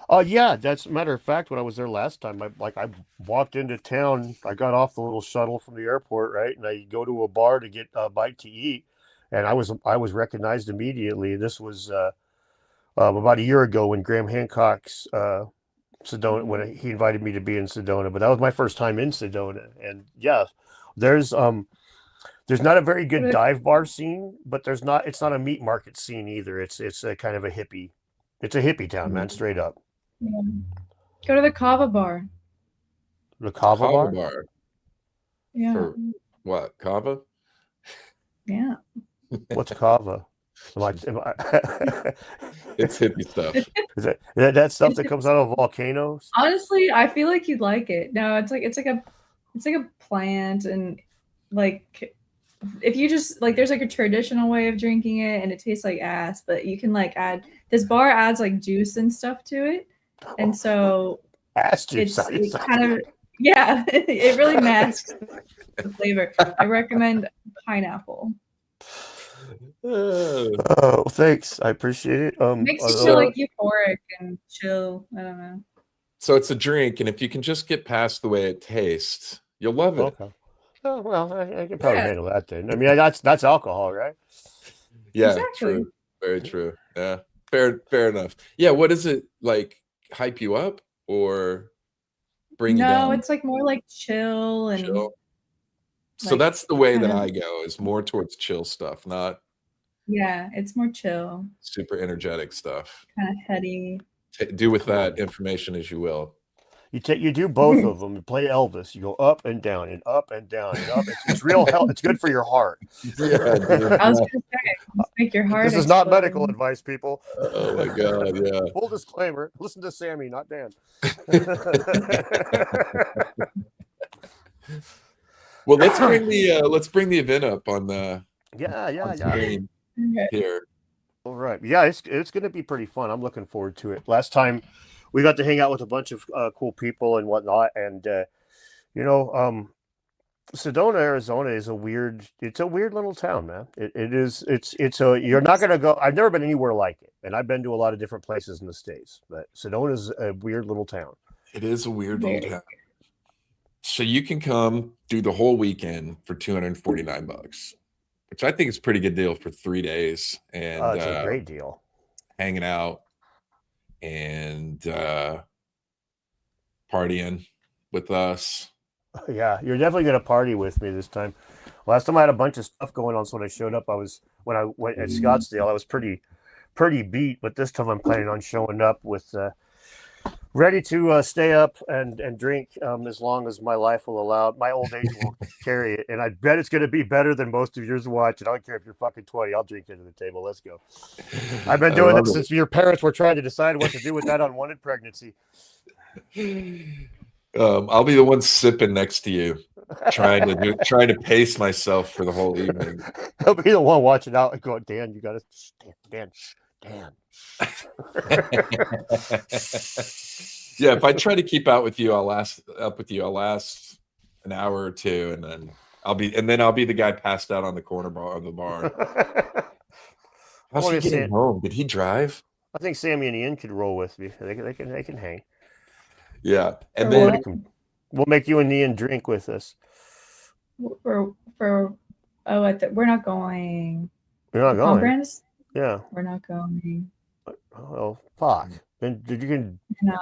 Oh yeah, that's a matter of fact. When I was there last time, I walked into town. I got off the little shuttle from the airport, right, and I go to a bar to get a bite to eat, and I was recognized immediately. This was about a year ago when Graham Hancock's Sedona, when he invited me to be in Sedona. But that was my first time in Sedona, and yeah, there's not a very good dive bar scene, but it's not a meat market scene either. It's a kind of a hippie. It's a hippie town, man, straight up.
Yeah. Go to the Cava bar.
The Cava bar?
Yeah.
For what? Cava?
Yeah.
What's Cava?
It's hippie stuff.
Is that stuff that comes out of volcanoes?
Honestly, I feel like you'd like it. No, it's like a plant, and like if you just like there's like a traditional way of drinking it and it tastes like ass, but you can like add this bar adds like juice and stuff to it. And so
Ass juice.
it kind of it really masks the flavor. I recommend pineapple.
Oh, thanks. I appreciate it.
Makes you feel like euphoric and chill. I don't know.
So it's a drink, and if you can just get past the way it tastes, you'll love it.
Okay. Oh, well, I can probably handle that then. I mean, that's alcohol, right?
Yeah,
Exactly.
true. Very true. Yeah, fair enough. Yeah, what does it like? Hype you up or bring you down?
No, it's like more like chill and.
Chill. So
like,
that's the way that
kind of-
I go, is more towards chill stuff, not
Yeah, it's more chill,
super energetic stuff.
kind of heady.
Do with that information as you will.
You do both of them. You play Elvis. You go up and down and up and down and up. It's real help. It's good for your heart.
Yeah, dude.
I was gonna say, make your heart.
This is not medical advice, people.
Oh my god, yeah.
Full disclaimer: listen to Sammy, not Dan.
Well, let's bring the event up on the screen here.
All right. Yeah, it's going to be pretty fun. I'm looking forward to it. Last time we got to hang out with a bunch of cool people and whatnot, and Sedona, Arizona is a weird little town, man. You're not going to go. I've never been anywhere like it, and I've been to a lot of different places in the States, but Sedona is a weird little town.
It is a weird little town. So you can come do the whole weekend for $249, which I think is a pretty good deal for 3 days. And
it's a great deal.
Hanging out and partying with us.
Yeah, you're definitely going to party with me this time. Last time I had a bunch of stuff going on, so when I showed up, when I went at Scottsdale, I was pretty beat. But this time I'm planning on showing up with ready to stay up and drink as long as my life will allow. My old age will carry it, and I bet it's going to be better than most of yours watch. And I don't care if you're fucking 20, I'll drink into the table. Let's go. I've been doing it since your parents were trying to decide what to do with that unwanted pregnancy.
I'll be the one sipping next to you, trying to pace myself for the whole evening.
I'll be the one watching out and going, Dan, you got to Dan.
Yeah, if I try to keep out with you, I'll last an hour or two, and then I'll be the guy passed out on the corner bar of the bar. How's he getting home? Did he drive?
I think Sammy and Ian could roll with me. They can hang. Yeah,
and then
we'll make you and Ian drink with us.
We're not going.
You're not going.
Brands?
Yeah,
we're not going.
Well, fuck. Then you can.
No.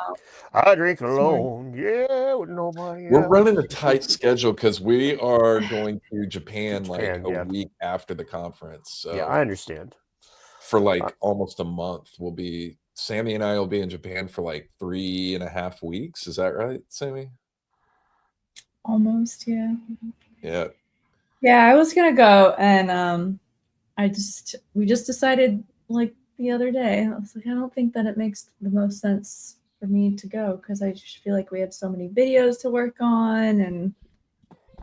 I drink alone. Yeah, with nobody.
We're running a tight schedule because we are going to Japan a week after the conference. So
yeah, I understand.
For almost a month, Sammy and I will be in Japan for 3.5 weeks. Is that right, Sammy?
Almost, yeah.
Yeah.
Yeah, I was gonna go, and we just decided the other day. I was like, I don't think that it makes the most sense for me to go because I just feel like we have so many videos to work on, and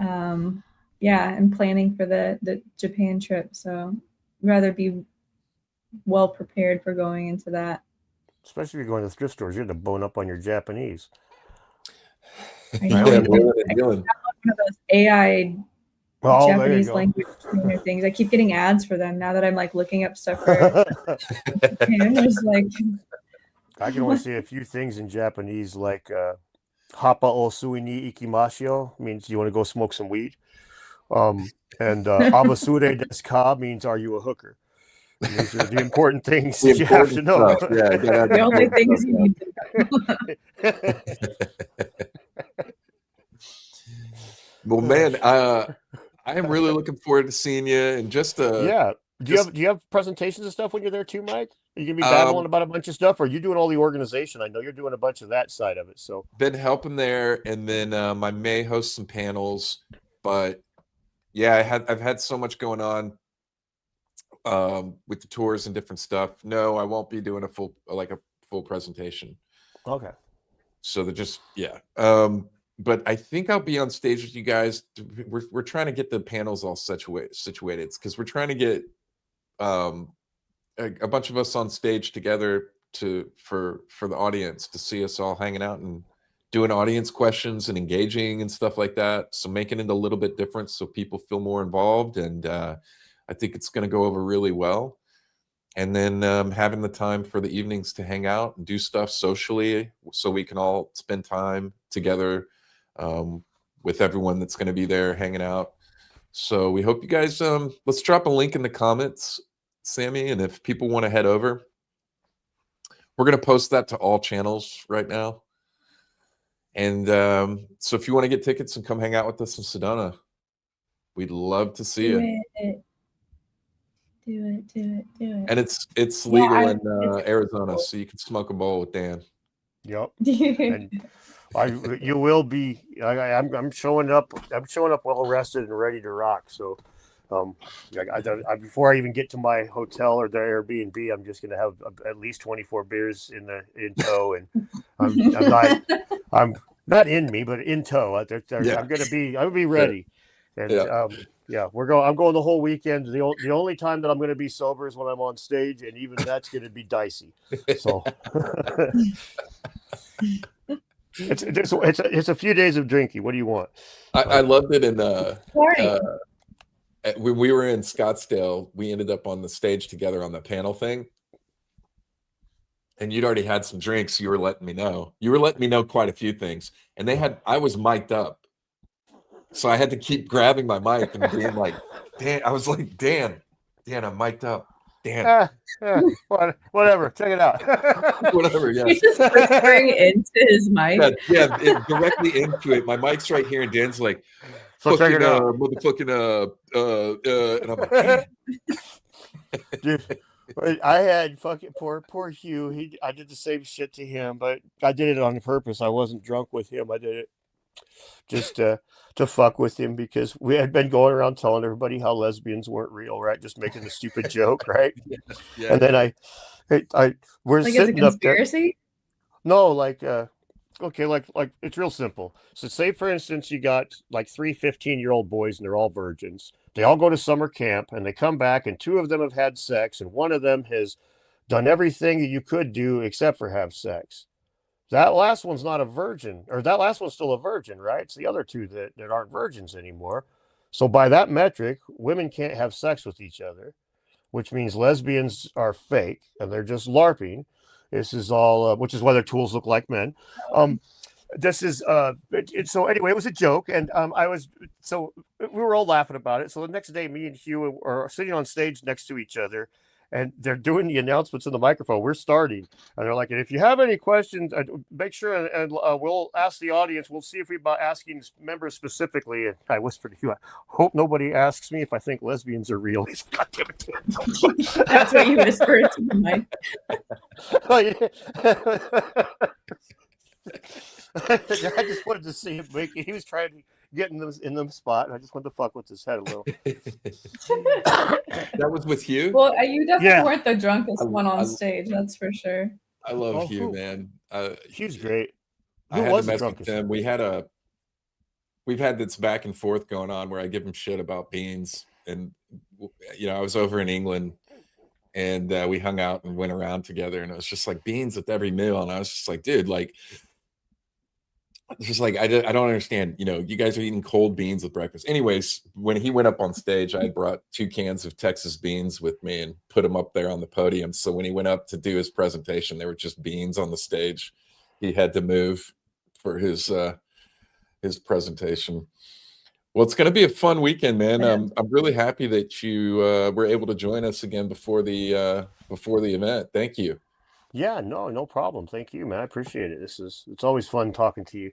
and planning for the Japan trip. So I'd rather be well prepared for going into that.
Especially if you're going to the thrift stores, you have to bone up on your Japanese.
I know. I'm one of those AI Japanese language things. I keep getting ads for them now that I'm looking up stuff for Japan.
I can only say a few things in Japanese, like "Hapa o sui ni ikimashio" means you want to go smoke some weed, and "Abasure desu ka" means "Are you a hooker?" And these are the important things that you have to know.
Yeah,
the only things you need to know.
Well, man, I am really looking forward to seeing you. And Do
you have presentations and stuff when you're there too, Mike? Are you gonna be babbling about a bunch of stuff, or are you doing all the organization? I know you're doing a bunch of that side of it. So
been helping there, and then I may host some panels. But yeah, I've had so much going on with the tours and different stuff. No, I won't be doing a full presentation.
Okay.
So they're just, yeah. But I think I'll be on stage with you guys. We're trying to get the panels all situated because we're trying to get a bunch of us on stage together for the audience to see us all hanging out and doing audience questions and engaging and stuff like that. So making it a little bit different so people feel more involved. And I think it's going to go over really well. And then having the time for the evenings to hang out and do stuff socially so we can all spend time together with everyone that's going to be there hanging out. So we hope you guys, let's drop a link in the comments, Sammy. And if people want to head over, we're going to post that to all channels right now. And so if you want to get tickets and come hang out with us in Sedona, we'd love to see you.
Do it.
And it's legal in Arizona, so you can smoke a bowl with Dan.
Yep. And you will be. I'm showing up. I'm showing up well rested and ready to rock. So, before I even get to my hotel or the Airbnb, I'm just going to have at least 24 beers in tow, and I'm not in me, but in tow. I'm going to be ready. And I'm going the whole weekend. The only time that I'm going to be sober is when I'm on stage, and even that's going to be dicey. So. It's a few days of drinking. What do you want?
I loved it when we were in Scottsdale. We ended up on the stage together on the panel thing, and you'd already had some drinks. You were letting me know. You were letting me know quite a few things, and I was mic'd up, so I had to keep grabbing my mic and being like, "Dan," I was like, "Dan, I'm mic'd up." Dan.
Whatever. Check it out.
Whatever. Yeah.
He's just whispering into his mic.
Directly into it. My mic's right here, and Dan's like,
"So check it out,
motherfucking and I'm like,
dude." I had fucking poor Hugh. I did the same shit to him, but I did it on purpose. I wasn't drunk with him. I did it just to fuck with him because we had been going around telling everybody how lesbians weren't real, right? Just making a stupid joke, right?
Yeah.
And then we're
Like,
sitting
is a
up there.
conspiracy?
No, okay, like it's real simple. So say for instance you got like 3 15-year-old boys and they're all virgins. They all go to summer camp and they come back and 2 of them have had sex and 1 of them has done everything that you could do except for have sex. That last one's not a virgin, or that last one's still a virgin, right? It's the other 2 that aren't virgins anymore. So by that metric, women can't have sex with each other, which means lesbians are fake and they're just LARPing. This is all, which is why their tools look like men. This is so anyway, it was a joke, and we were all laughing about it. So the next day, me and Hugh are sitting on stage next to each other, and they're doing the announcements in the microphone. We're starting, and they're like, "And if you have any questions, make sure and we'll ask the audience. We'll see if we're asking members specifically." And I whispered to Hugh, "I hope nobody asks me if I think lesbians are real." He's, "God damn it."
That's what you whispered to the mic.
I just wanted to see him make it. He was trying to get in the spot, and I just wanted to fuck with his head a little.
That was with Hugh?
Well, you definitely weren't the drunkest one on
I-
stage, that's for sure.
I love Hugh, man.
Hugh's great.
I
Who
had
was
to
the
mess with
drunkest?
him. We've had this back and forth going on where I give him shit about beans, and I was over in England, and we hung out and went around together, and it was just like beans with every meal, and I was just like, dude, like, it's just like I don't understand. You guys are eating cold beans with breakfast. Anyways, when he went up on stage, I brought 2 cans of Texas beans with me and put them up there on the podium. So when he went up to do his presentation, there were just beans on the stage. He had to move for his presentation. Well, it's going to be a fun weekend, man. I'm really happy that you were able to join us again before the event. Thank you.
Yeah, no problem. Thank you, man. I appreciate it. It's always fun talking to you,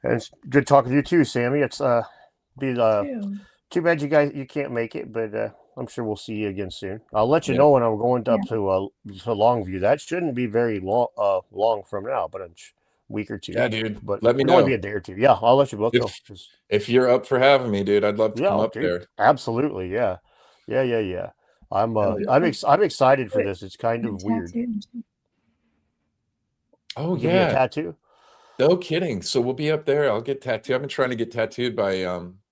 and it's good talking to you too, Sammy. It's too bad you can't make it, but I'm sure we'll see you again soon. I'll let you know when I'm going up to Longview. That shouldn't be very long from now, but a week or 2.
Yeah, dude.
But
let me
it'll
know.
only be a day or 2. Yeah, I'll let you both know.
If you're up for having me, dude, I'd love to come up there.
Absolutely, yeah. I'm excited for this. It's kind of weird.
Oh
Give me a
yeah,
tattoo.
no kidding. So we'll be up there. I'll get tattooed. I've been trying to get tattooed by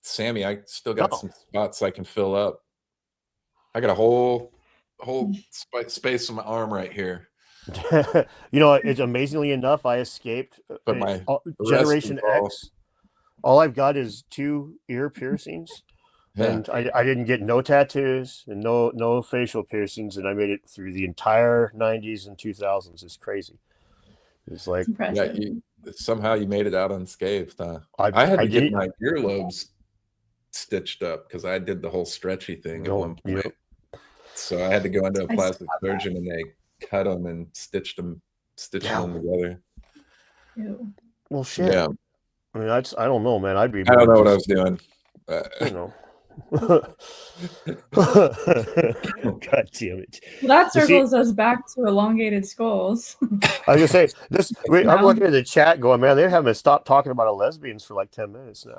Sammy. I still got some spots I can fill up. I got a whole space on my arm right here.
You know, it's amazingly enough, I escaped
But my
Generation X. All I've got is 2 ear piercings, and I didn't get no tattoos and no facial piercings, and I made it through the entire 90s and 2000s. It's crazy. It's like,
yeah, somehow you made it out unscathed. Huh? I had to get my earlobes stitched up because I did the whole stretchy thing at one point. Yep. So I had to go into a plastic surgeon, and they cut them and stitched them together.
Ew.
Well, shit. Yeah. I mean, I don't know, man. I don't
know what I was doing.
You know. God damn it.
Well, that circles us back to elongated skulls.
I was gonna say this. I'm looking at the chat, going, man, they haven't stopped talking about lesbians for like 10 minutes now.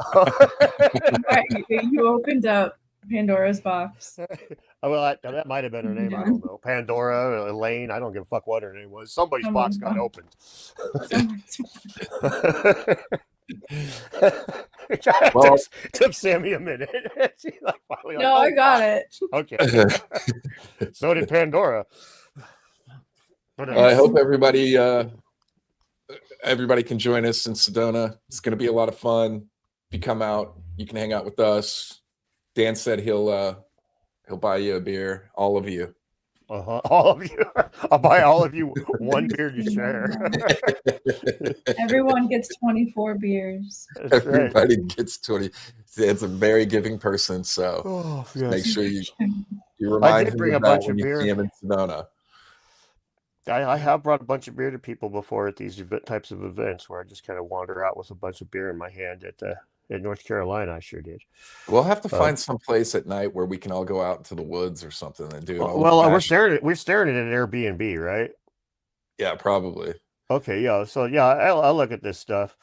Right, you opened up Pandora's box.
Well, that might have been her name. I don't know. Pandora, Elaine. I don't give a fuck what her name was. Somebody's box got opened. Well, took Sammy a minute.
No, I got it.
Okay. So did Pandora.
I hope everybody can join us in Sedona. It's going to be a lot of fun. If you come out, you can hang out with us. Dan said he'll buy you a beer, all of you.
All of you. I'll buy all of you one beer to share.
Everyone gets 24 beers.
Everybody gets 20. It's a very giving person, so make sure you remind him of that when you see him in Sedona.
I have brought a bunch of beer to people before at these types of events where I just kind of wander out with a bunch of beer in my hand in North Carolina. I sure did.
We'll have to find some place at night where we can all go out into the woods or something and do it.
Well, we're staring at an Airbnb, right?
Yeah, probably.
Okay, yeah. So yeah, I'll look at this stuff.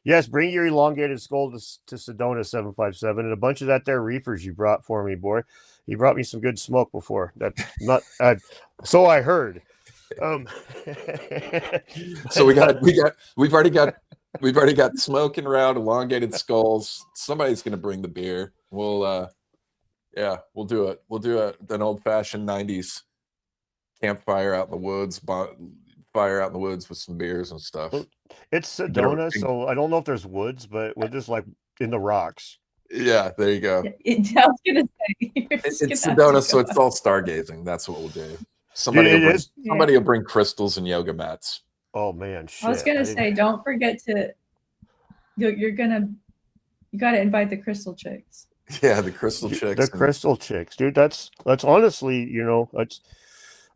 Yes, bring your elongated skull to Sedona 757 and a bunch of that there reefers you brought for me, boy. You brought me some good smoke before. That's not so I heard.
So we've already got smoking around elongated skulls. Somebody's gonna bring the beer. We'll do it. We'll do an old-fashioned 90s campfire out in the woods, fire out in the woods with some beers and stuff.
It's Sedona, so I don't know if there's woods, but we're just like in the rocks.
Yeah, there you go.
I was gonna say
it's Sedona, so it's all stargazing. That's what we'll do. Somebody will bring crystals and yoga mats.
Oh man, shit.
I was gonna say, don't forget to. You got to invite the crystal chicks.
Yeah, the crystal chicks.
The crystal chicks, dude. That's honestly,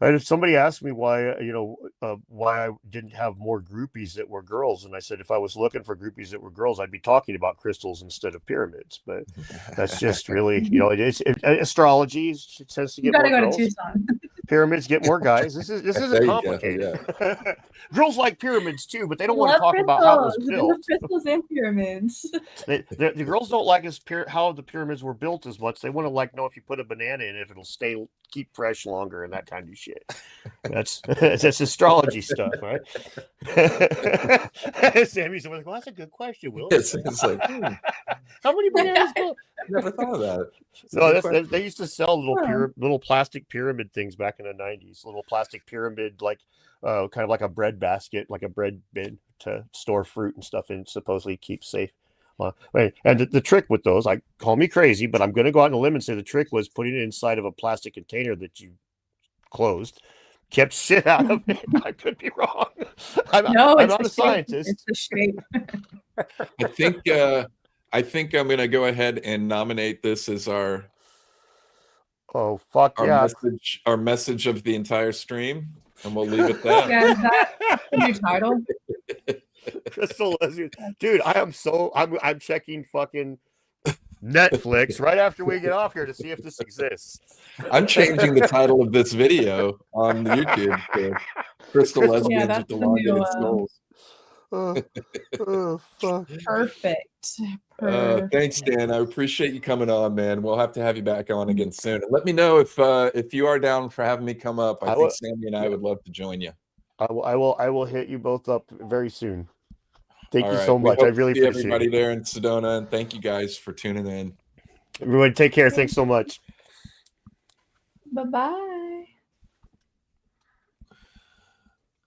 if somebody asked me why I didn't have more groupies that were girls, and I said if I was looking for groupies that were girls, I'd be talking about crystals instead of pyramids. But that's just really, astrology tends to get. You gotta go to Tucson. Pyramids get more guys. This isn't complicated. Yeah. Girls like pyramids too, but they don't want to talk about how it was built.
Crystals and pyramids.
The girls don't like how the pyramids were built as much. They want to know if you put a banana in it, if it'll keep fresh longer and that kind of shit. That's astrology stuff, right? Sammy's like, well, that's a good question, Will.
It's like,
how many bananas?
Never thought of that.
No, they used to sell little plastic pyramid things back in the 90s. Little plastic pyramid, like kind of like a bread basket, like a bread bin to store fruit and stuff in, supposedly keep safe. And the trick with those, call me crazy, but I'm going to go out on a limb and say the trick was putting it inside of a plastic container that you closed, kept shit out of it. I could be wrong. I'm not a scientist.
It's the shape.
I think I'm going to go ahead and nominate this as our message of the entire stream, and we'll leave it there.
Yeah, is that the new title?
Crystal Lesbian. Dude, I'm checking fucking Netflix right after we get off here to see if this exists.
I'm changing the title of this video on YouTube to Crystal Lesbians with Elongated Skulls.
Oh, fuck.
Perfect.
Thanks, Dan. I appreciate you coming on, man. We'll have to have you back on again soon. And let me know if you are down for having me come up. I think Sammy and I would love to join you.
I will hit you both up very soon. Thank
All
you
right.
so
We
much.
hope
I really
to see
appreciate
everybody
it.
there in Sedona, and thank you guys for tuning in.
Everyone, take care. Thanks so much.
Bye-bye.